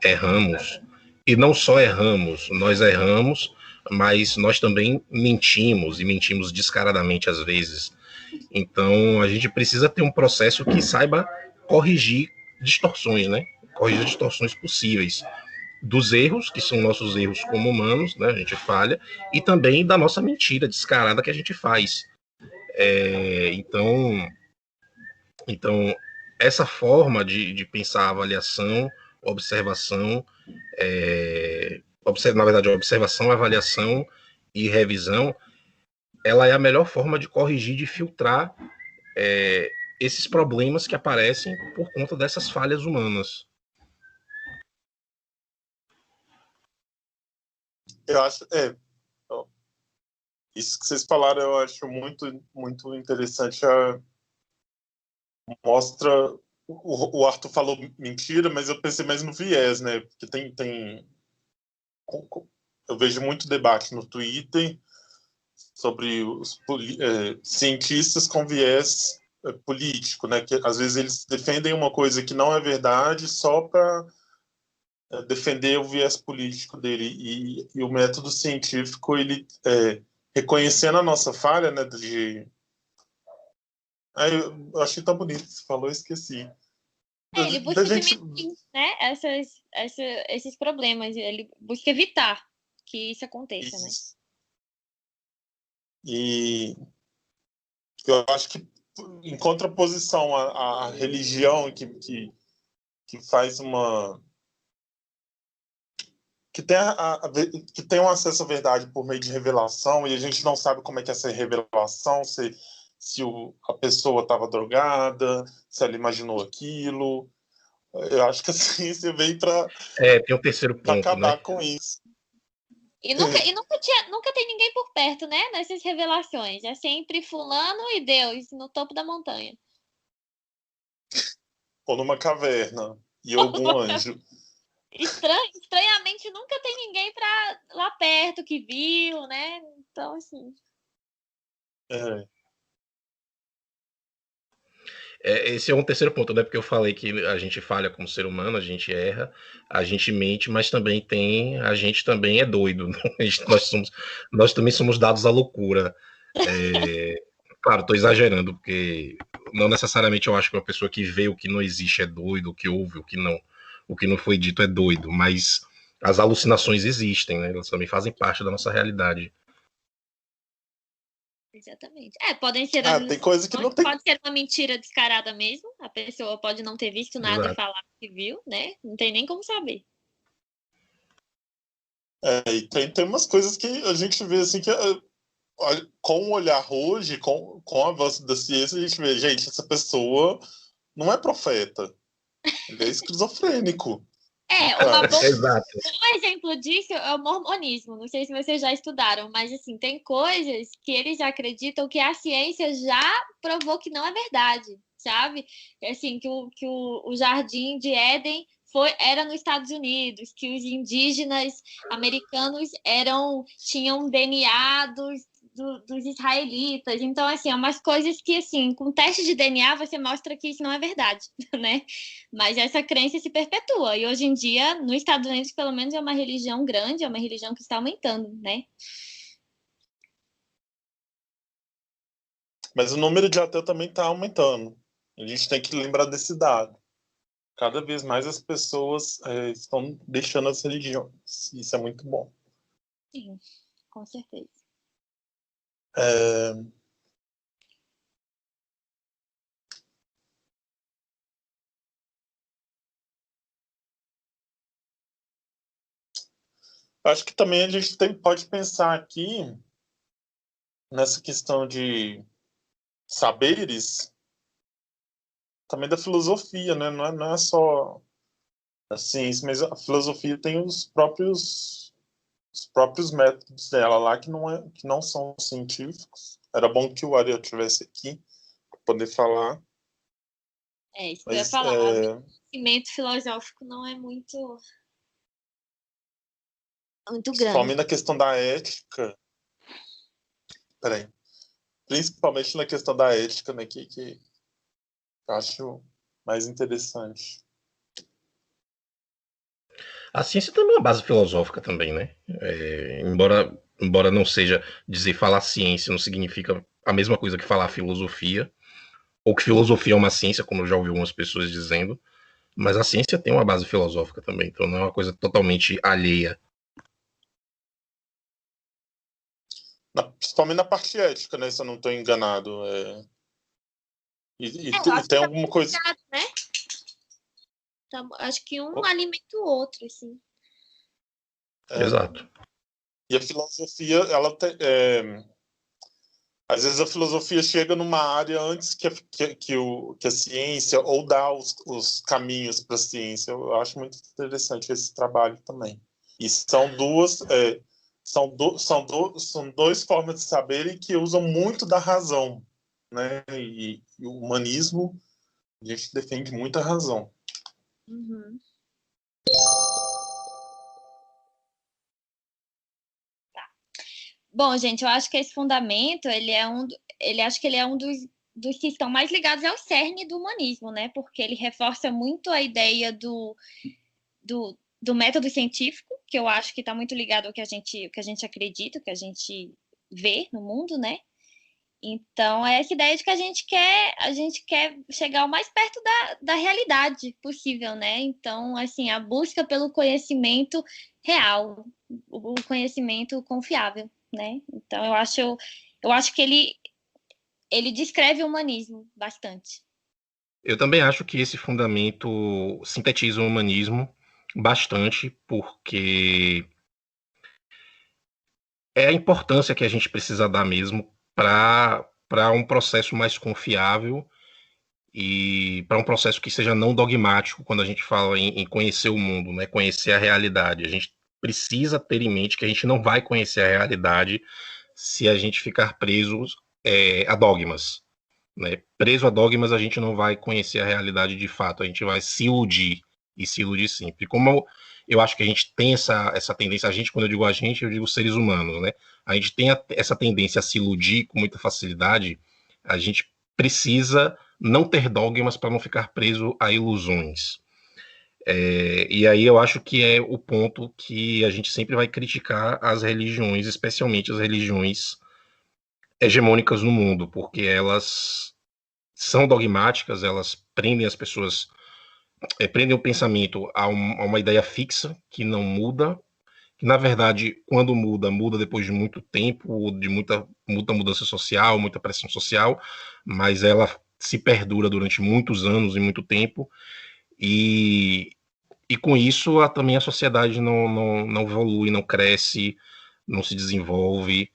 erramos, e não só nós erramos, mas nós também mentimos, e mentimos descaradamente às vezes. Então, a gente precisa ter um processo que saiba corrigir distorções, né? Corrigir distorções possíveis dos erros, que são nossos erros como humanos, né? A gente falha, e também da nossa mentira descarada que a gente faz. Então, essa forma de pensar a avaliação, observação, na verdade, observação, avaliação e revisão, ela é a melhor forma de corrigir, de filtrar esses problemas que aparecem por conta dessas falhas humanas. Eu acho, isso que vocês falaram, eu acho muito, muito interessante mostra... O Arthur falou mentira, mas eu pensei mais no viés, né? Porque eu vejo muito debate no Twitter sobre os cientistas com viés político, né? Que às vezes eles defendem uma coisa que não é verdade só para defender o viés político dele. E o método científico, ele reconhecendo a nossa falha, né? Eu achei tão bonito que você falou, esqueci. Ele busca diminuir, né, esses problemas, ele busca evitar que isso aconteça, né? E eu acho que, em contraposição à religião que faz uma... que tem um acesso à verdade por meio de revelação, e a gente não sabe como é que é essa revelação, se a pessoa estava drogada, se ela imaginou aquilo. Eu acho que a ciência veio para tem o terceiro ponto, acabar né? com isso. E nunca tem ninguém por perto, né? Nessas revelações. É sempre fulano e Deus no topo da montanha. Ou numa caverna, e algum anjo. Estranhamente, nunca tem ninguém lá perto que viu, né? Então, assim... Esse é um terceiro ponto, né? Porque eu falei que a gente falha como ser humano, a gente erra, a gente mente, mas também a gente também é doido. Né? Nós também somos dados à loucura. Claro, estou exagerando, porque não necessariamente eu acho que uma pessoa que vê o que não existe é doido, o que ouve o que não foi dito é doido, mas as alucinações existem, né? Elas também fazem parte da nossa realidade. Exatamente. Podem ser tem coisa que não tem... Pode ser uma mentira descarada mesmo. A pessoa pode não ter visto nada e falar que viu, né? Não tem nem como saber. E tem umas coisas que a gente vê assim que com o olhar hoje, com o avanço da ciência, a gente vê, gente, essa pessoa não é profeta. Ele é esquizofrênico. Um exemplo disso é o mormonismo. Não sei se vocês já estudaram, mas assim, tem coisas que eles acreditam que a ciência já provou que não é verdade, sabe? Assim, que o Jardim de Éden era nos Estados Unidos, que os indígenas americanos tinham DNA dos israelitas. Então, assim, é umas coisas que, assim, com teste de DNA você mostra que isso não é verdade, né? Mas essa crença se perpetua. E hoje em dia, nos Estados Unidos, pelo menos, é uma religião grande, é uma religião que está aumentando, né? Mas o número de ateu também está aumentando. A gente tem que lembrar desse dado. Cada vez mais as pessoas estão deixando as religiões. Isso é muito bom. Sim, com certeza. Acho que também a gente pode pensar aqui nessa questão de saberes, também da filosofia, né? Não é só a ciência, mas a filosofia tem os próprios métodos dela lá que não são científicos. Era bom que o Ariel tivesse aqui para poder falar. Isso que eu ia falar. O conhecimento filosófico não é muito grande. Principalmente na questão da ética. Principalmente na questão da ética, né, que eu acho mais interessante. A ciência também é uma base filosófica também, né? Embora não seja falar ciência não significa a mesma coisa que falar filosofia, ou que filosofia é uma ciência, como eu já ouvi algumas pessoas dizendo, mas a ciência tem uma base filosófica também, então não é uma coisa totalmente alheia. Principalmente na parte ética, né, se eu não estou enganado. E tem alguma coisa... Né? Então, acho que alimenta o outro, assim. Exato. E a filosofia, às vezes a filosofia chega numa área antes que a ciência, ou dá os caminhos para a ciência. Eu acho muito interessante esse trabalho também. E são dois formas de saber que usam muito da razão, né? E o humanismo A gente defende muita razão. Uhum. Tá. Bom, gente, eu acho que esse fundamento, acho que ele é um dos que estão mais ligados ao cerne do humanismo, né? Porque ele reforça muito a ideia do método científico, que eu acho que está muito ligado ao que a gente acredita, o que a gente vê no mundo, né? Então, é essa ideia de que a gente quer chegar o mais perto da realidade possível, né? Então, assim, a busca pelo conhecimento real, o conhecimento confiável, né? Então, eu acho que ele descreve o humanismo bastante. Eu também acho que esse fundamento sintetiza o humanismo bastante, porque é a importância que a gente precisa dar mesmo para um processo mais confiável e para um processo que seja não dogmático quando a gente fala em conhecer o mundo, né? Conhecer a realidade. A gente precisa ter em mente que a gente não vai conhecer a realidade se a gente ficar presos a dogmas. Né? Preso a dogmas, a gente não vai conhecer a realidade de fato, a gente vai se iludir e se iludir sempre. Como eu acho que a gente tem essa tendência, a gente, quando eu digo a gente, eu digo seres humanos, né? A gente tem essa tendência a se iludir com muita facilidade, a gente precisa não ter dogmas para não ficar preso a ilusões. E aí eu acho que é o ponto que a gente sempre vai criticar as religiões, especialmente as religiões hegemônicas no mundo, porque elas são dogmáticas, elas prendem as pessoas, prendem o pensamento a uma ideia fixa que não muda, que na verdade, quando muda, muda depois de muito tempo, de muita mudança social, muita pressão social, mas ela se perdura durante muitos anos e muito tempo, e com isso também a sociedade não evolui, não cresce, não se desenvolve,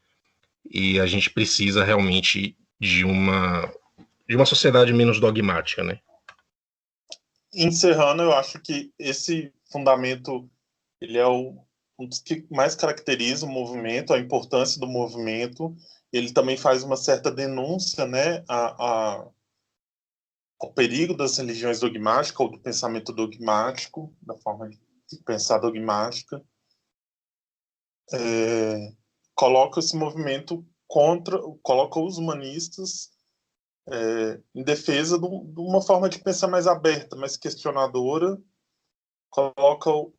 e a gente precisa realmente de uma sociedade menos dogmática, né? Encerrando, eu acho que esse fundamento ele é um dos que mais caracteriza o movimento, a importância do movimento. Ele também faz uma certa denúncia, né, ao perigo das religiões dogmáticas ou do pensamento dogmático, da forma de pensar dogmática. Coloca esse movimento coloca os humanistas em defesa de uma forma de pensar mais aberta, mais questionadora, coloca o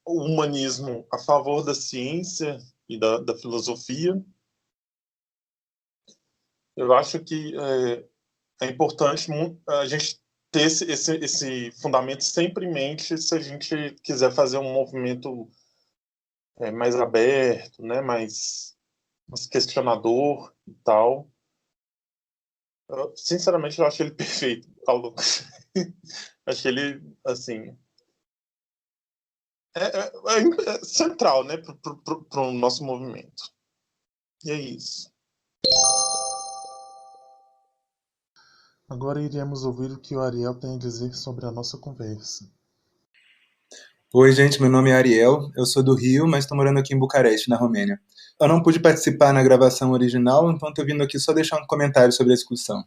humanismo a favor da ciência e da filosofia. Eu acho que é importante a gente ter esse fundamento sempre em mente se a gente quiser fazer um movimento mais aberto, né, mais questionador e tal. Sinceramente, eu acho ele perfeito, Paulo. Acho ele, assim, é central, né, para o nosso movimento. E é isso. Agora iremos ouvir o que o Ariel tem a dizer sobre a nossa conversa. Oi, gente, meu nome é Ariel, eu sou do Rio, mas estou morando aqui em Bucareste, na Romênia. Eu não pude participar na gravação original, então estou vindo aqui só deixar um comentário sobre a discussão.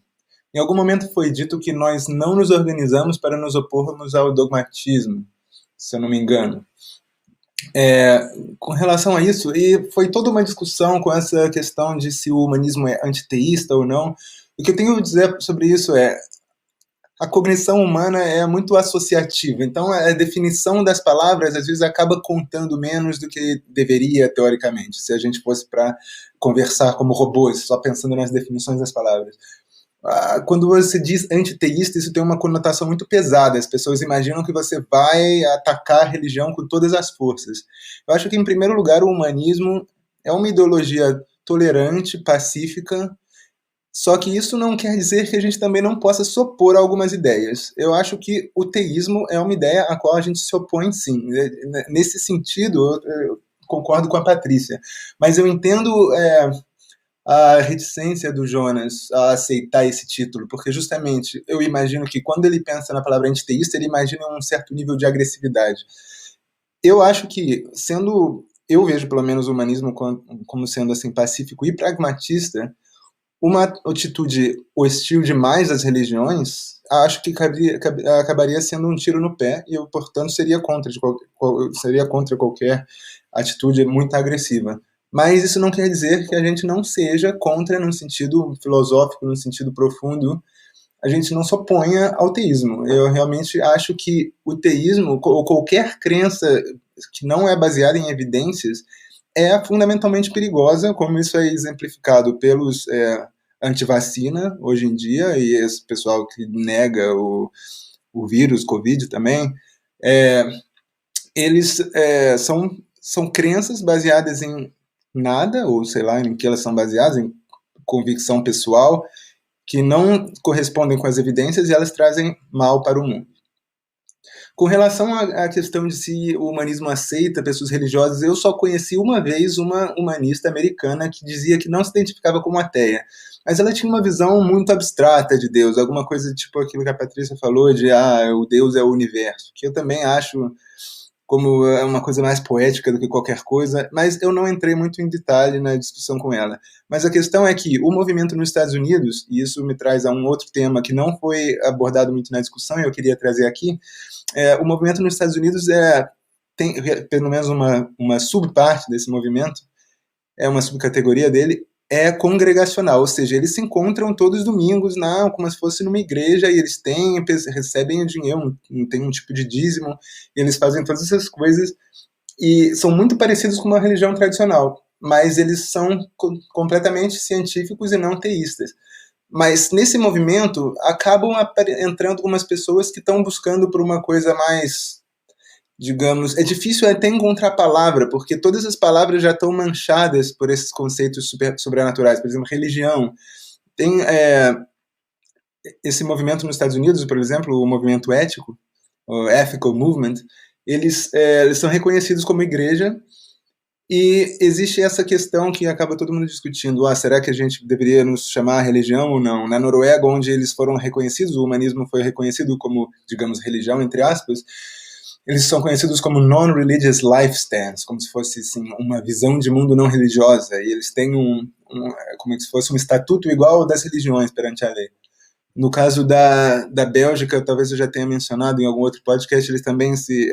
Em algum momento foi dito que nós não nos organizamos para nos opormos ao dogmatismo, se eu não me engano. Com relação a isso, e foi toda uma discussão com essa questão de se o humanismo é antiteísta ou não. O que eu tenho a dizer sobre isso é a cognição humana é muito associativa, então a definição das palavras às vezes acaba contando menos do que deveria, teoricamente, se a gente fosse para conversar como robôs, só pensando nas definições das palavras. Quando você diz antiteísta, isso tem uma conotação muito pesada, as pessoas imaginam que você vai atacar a religião com todas as forças. Eu acho que, em primeiro lugar, o humanismo é uma ideologia tolerante, pacífica, só que isso não quer dizer que a gente também não possa se opor a algumas ideias. Eu acho que o teísmo é uma ideia à qual a gente se opõe, sim. Nesse sentido, eu concordo com a Patrícia. Mas eu entendo a reticência do Jonas a aceitar esse título, porque justamente eu imagino que quando ele pensa na palavra antiteísta, ele imagina um certo nível de agressividade. Eu acho que, eu vejo pelo menos o humanismo como sendo assim pacífico e pragmatista. Uma atitude hostil demais às religiões acho que acabaria sendo um tiro no pé e eu, portanto, seria contra qualquer atitude muito agressiva. Mas isso não quer dizer que a gente não seja contra, num sentido filosófico, num sentido profundo, a gente não se oponha ao teísmo. Eu realmente acho que o teísmo, ou qualquer crença que não é baseada em evidências, é fundamentalmente perigosa, como isso é exemplificado pelos antivacina hoje em dia, e esse pessoal que nega o vírus, Covid também, eles são crenças baseadas em nada, ou sei lá, em que elas são baseadas, em convicção pessoal, que não correspondem com as evidências e elas trazem mal para o mundo. Com relação à questão de se o humanismo aceita pessoas religiosas, eu só conheci uma vez uma humanista americana que dizia que não se identificava como ateia, mas ela tinha uma visão muito abstrata de Deus, alguma coisa tipo aquilo que a Patrícia falou de o Deus é o universo, que eu também acho como uma coisa mais poética do que qualquer coisa, mas eu não entrei muito em detalhe na discussão com ela. Mas a questão é que o movimento nos Estados Unidos, e isso me traz a um outro tema que não foi abordado muito na discussão, e eu queria trazer aqui, o movimento nos Estados Unidos tem pelo menos uma subparte desse movimento, uma subcategoria dele, é congregacional, ou seja, eles se encontram todos os domingos, como se fosse numa igreja, e eles recebem dinheiro, tem um tipo de dízimo, e eles fazem todas essas coisas, e são muito parecidos com uma religião tradicional, mas eles são completamente científicos e não teístas. Mas nesse movimento, acabam entrando algumas pessoas que estão buscando por uma coisa mais, digamos, é difícil até encontrar a palavra, porque todas as palavras já estão manchadas por esses conceitos sobrenaturais. Por exemplo, religião. Tem esse movimento nos Estados Unidos, por exemplo, o movimento ético, o Ethical Movement, eles são reconhecidos como igreja, e existe essa questão que acaba todo mundo discutindo, será que a gente deveria nos chamar religião ou não? Na Noruega, onde eles foram reconhecidos, o humanismo foi reconhecido como, digamos, religião, entre aspas, eles são conhecidos como non-religious life stance, como se fosse assim, uma visão de mundo não religiosa, e eles têm como se fosse um estatuto igual ao das religiões perante a lei. No caso da Bélgica, talvez eu já tenha mencionado em algum outro podcast, eles também se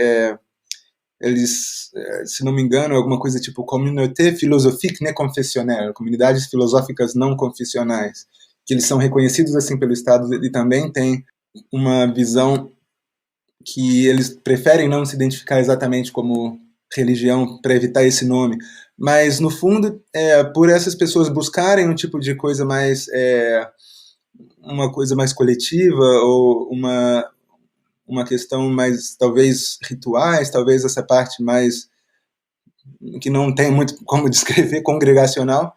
não me engano, alguma coisa tipo Communauté Philosophique Não Confessionnelle, comunidades filosóficas não confessionais, que eles são reconhecidos assim pelo Estado e também têm uma visão que eles preferem não se identificar exatamente como religião para evitar esse nome, mas no fundo, por essas pessoas buscarem um tipo de coisa mais, uma coisa mais coletiva, ou uma questão mais, talvez, rituais, talvez essa parte mais, que não tem muito como descrever, congregacional,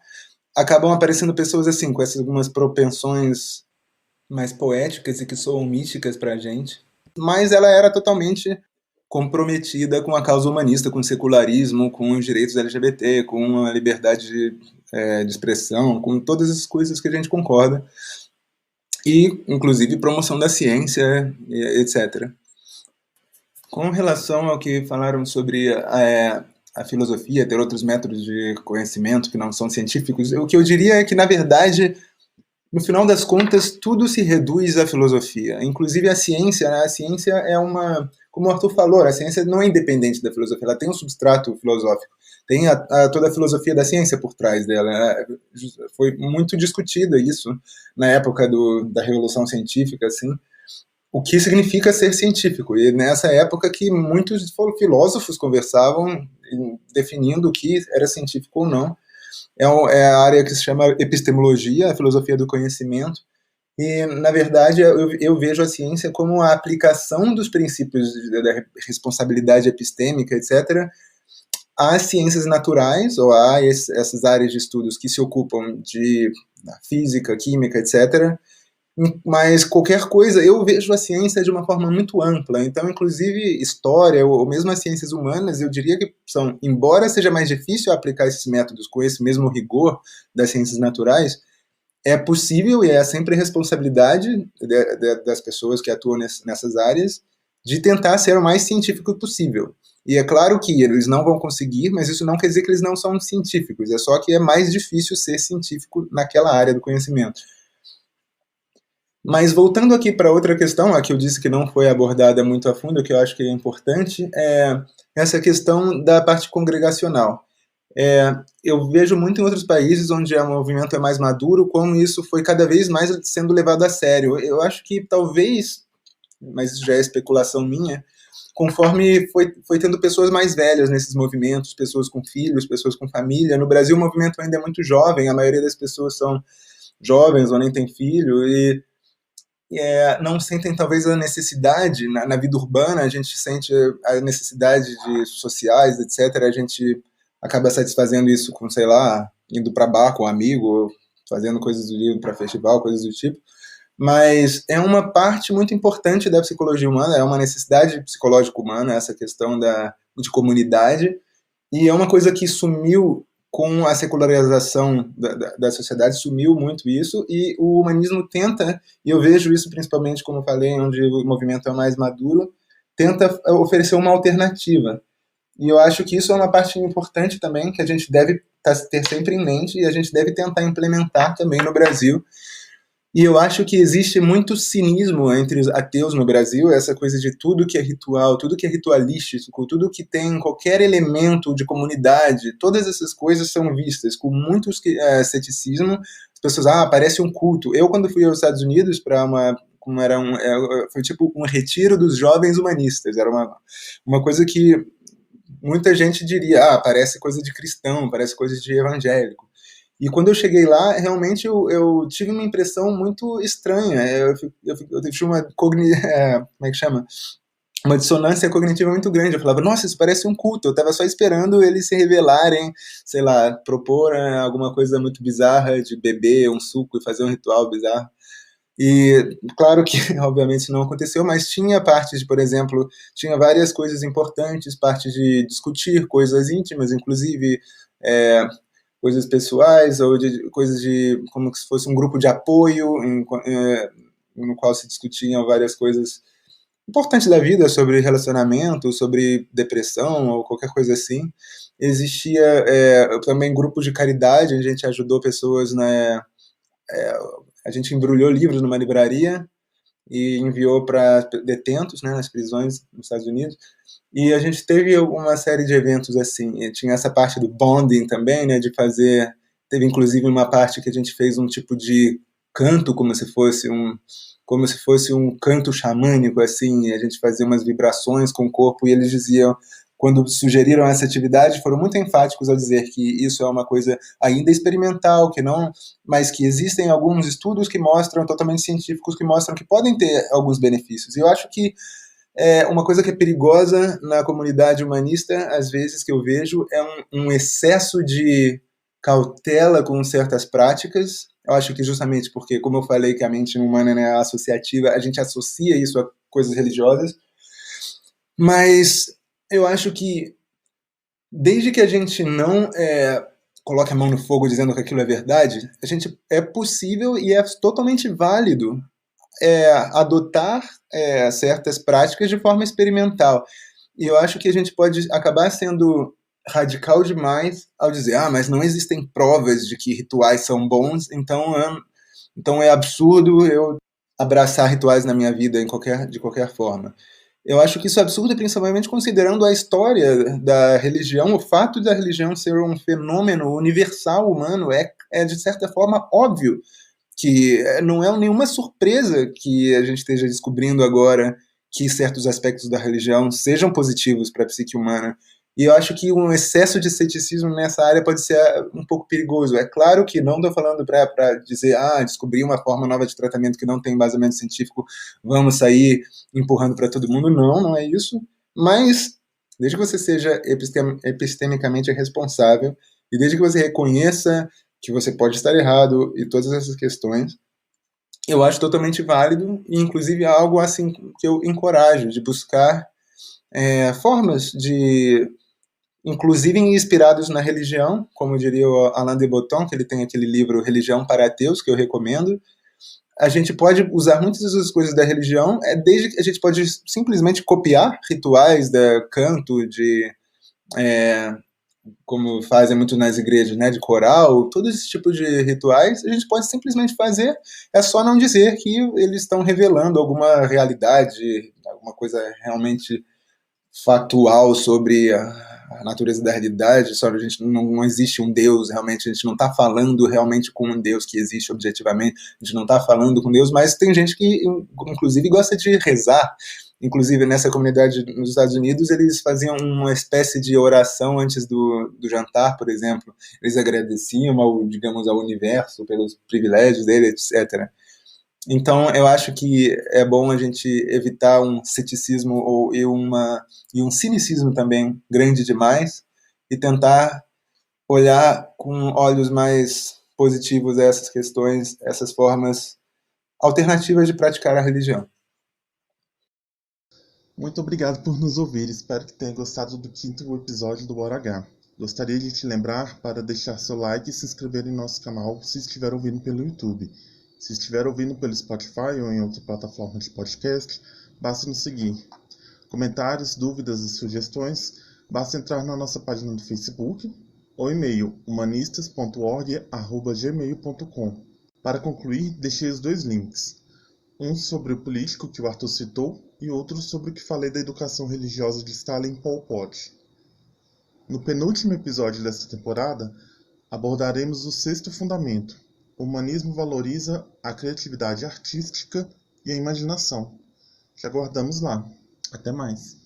acabam aparecendo pessoas assim, com essas algumas propensões mais poéticas e que soam místicas para a gente. Mas ela era totalmente comprometida com a causa humanista, com o secularismo, com os direitos LGBT, com a liberdade de expressão, com todas as coisas que a gente concorda, e, inclusive, promoção da ciência, etc. Com relação ao que falaram sobre a filosofia, ter outros métodos de conhecimento que não são científicos, o que eu diria é que, na verdade, no final das contas, tudo se reduz à filosofia. Inclusive a ciência, né? A ciência é como o Arthur falou, a ciência não é independente da filosofia, ela tem um substrato filosófico. Tem toda a filosofia da ciência por trás dela. Foi muito discutido isso na época da Revolução Científica, assim, o que significa ser científico. E nessa época que muitos filósofos conversavam definindo o que era científico ou não. É a área que se chama epistemologia, a filosofia do conhecimento, e, na verdade, eu vejo a ciência como a aplicação dos princípios da responsabilidade epistêmica, etc., às ciências naturais, ou a essas áreas de estudos que se ocupam de física, química, etc., mas qualquer coisa, eu vejo a ciência de uma forma muito ampla. Então, inclusive, história ou mesmo as ciências humanas, eu diria que embora seja mais difícil aplicar esses métodos com esse mesmo rigor das ciências naturais, é possível e é sempre responsabilidade das pessoas que atuam nessas áreas de tentar ser o mais científico possível. E é claro que eles não vão conseguir, mas isso não quer dizer que eles não são científicos, é só que é mais difícil ser científico naquela área do conhecimento. Mas voltando aqui para outra questão, a que eu disse que não foi abordada muito a fundo, que eu acho que é importante, é essa questão da parte congregacional. Eu vejo muito em outros países onde o movimento é mais maduro, como isso foi cada vez mais sendo levado a sério. Eu acho que talvez, mas isso já é especulação minha, conforme foi tendo pessoas mais velhas nesses movimentos, pessoas com filhos, pessoas com família. No Brasil o movimento ainda é muito jovem, a maioria das pessoas são jovens ou nem tem filho, e não sentem talvez a necessidade, na vida urbana a gente sente a necessidade de sociais, etc. A gente acaba satisfazendo isso com, sei lá, indo para bar com um amigo, fazendo coisas do tipo, para festival, coisas do tipo. Mas é uma parte muito importante da psicologia humana, é uma necessidade psicológica humana, essa questão de comunidade, e é uma coisa que sumiu com a secularização da sociedade, sumiu muito isso, e o humanismo tenta, e eu vejo isso principalmente, como eu falei, onde o movimento é mais maduro, tenta oferecer uma alternativa. E eu acho que isso é uma parte importante também, que a gente deve ter sempre em mente, e a gente deve tentar implementar também no Brasil. E eu acho que existe muito cinismo entre os ateus no Brasil, essa coisa de tudo que é ritual, tudo que é ritualístico, tudo que tem qualquer elemento de comunidade, todas essas coisas são vistas com muito ceticismo. As pessoas, parece um culto. Eu, quando fui aos Estados Unidos para foi tipo um retiro dos jovens humanistas, era uma coisa que muita gente diria, parece coisa de cristão, parece coisa de evangélico. E quando eu cheguei lá, realmente eu tive uma impressão muito estranha. Eu tive como é que chama? Uma dissonância cognitiva muito grande. Eu falava, nossa, isso parece um culto. Eu estava só esperando eles se revelarem, sei lá, propor alguma coisa muito bizarra de beber um suco e fazer um ritual bizarro. E claro que, obviamente, não aconteceu, mas tinha partes de, por exemplo, tinha várias coisas importantes, partes de discutir coisas íntimas, inclusive coisas pessoais, ou de coisas como se fosse um grupo de apoio, no qual se discutiam várias coisas importantes da vida, sobre relacionamento, sobre depressão, ou qualquer coisa assim. Existia também grupos de caridade, a gente ajudou pessoas, a gente embrulhou livros numa livraria e enviou para detentos, nas prisões nos Estados Unidos. E a gente teve uma série de eventos assim. E tinha essa parte do bonding também, de fazer. Teve inclusive uma parte que a gente fez um tipo de canto, como se fosse um canto xamânico, assim. E a gente fazia umas vibrações com o corpo, e eles diziam, quando sugeriram essa atividade, foram muito enfáticos ao dizer que isso é uma coisa ainda experimental, mas que existem alguns estudos que mostram, totalmente científicos, que mostram que podem ter alguns benefícios. E eu acho que uma coisa que é perigosa na comunidade humanista, às vezes, que eu vejo, é um excesso de cautela com certas práticas. Eu acho que justamente porque, como eu falei, que a mente humana é associativa, a gente associa isso a coisas religiosas. Mas eu acho que, desde que a gente não coloque a mão no fogo dizendo que aquilo é verdade, é possível e é totalmente válido adotar certas práticas de forma experimental. E eu acho que a gente pode acabar sendo radical demais ao dizer, mas não existem provas de que rituais são bons, então é absurdo eu abraçar rituais na minha vida de qualquer forma. Eu acho que isso é absurdo, principalmente considerando a história da religião. O fato da religião ser um fenômeno universal humano é de certa forma óbvio, que não é nenhuma surpresa que a gente esteja descobrindo agora que certos aspectos da religião sejam positivos para a psique humana. E eu acho que um excesso de ceticismo nessa área pode ser um pouco perigoso. É claro que não estou falando para dizer, descobri uma forma nova de tratamento que não tem embasamento científico, vamos sair empurrando para todo mundo. Não é isso. Mas, desde que você seja epistemicamente responsável, e desde que você reconheça que você pode estar errado e todas essas questões, eu acho totalmente válido, e inclusive algo assim que eu encorajo, de buscar formas de, inclusive inspirados na religião, como diria o Alain de Botton, que ele tem aquele livro Religião para Ateus, que eu recomendo. A gente pode usar muitas dessas coisas da religião, desde que a gente pode simplesmente copiar rituais, canto, como fazem muito nas igrejas, né, de coral, todo esse tipo de rituais, a gente pode simplesmente fazer, é só não dizer que eles estão revelando alguma realidade, alguma coisa realmente factual sobre a natureza da realidade, sobre a gente não existe um Deus, realmente, a gente não está falando realmente com um Deus que existe objetivamente, a gente não está falando com Deus, mas tem gente que, inclusive, gosta de rezar. Inclusive, nessa comunidade nos Estados Unidos, eles faziam uma espécie de oração antes do jantar, por exemplo. Eles agradeciam, digamos, ao universo pelos privilégios dele, etc. Então, eu acho que é bom a gente evitar um ceticismo e um cinicismo também grande demais e tentar olhar com olhos mais positivos a essas questões, essas formas alternativas de praticar a religião. Muito obrigado por nos ouvir, espero que tenha gostado do 5º episódio do Bora H. Gostaria de te lembrar para deixar seu like e se inscrever em nosso canal se estiver ouvindo pelo YouTube. Se estiver ouvindo pelo Spotify ou em outra plataforma de podcast, basta nos seguir. Comentários, dúvidas e sugestões, basta entrar na nossa página do Facebook ou e-mail humanistas.org@gmail.com. Para concluir, deixei os 2 links. Um sobre o político que o Arthur citou e outro sobre o que falei da educação religiosa de Stalin e Pol Pot. No penúltimo episódio desta temporada, abordaremos o 6º fundamento. O humanismo valoriza a criatividade artística e a imaginação. Te aguardamos lá. Até mais.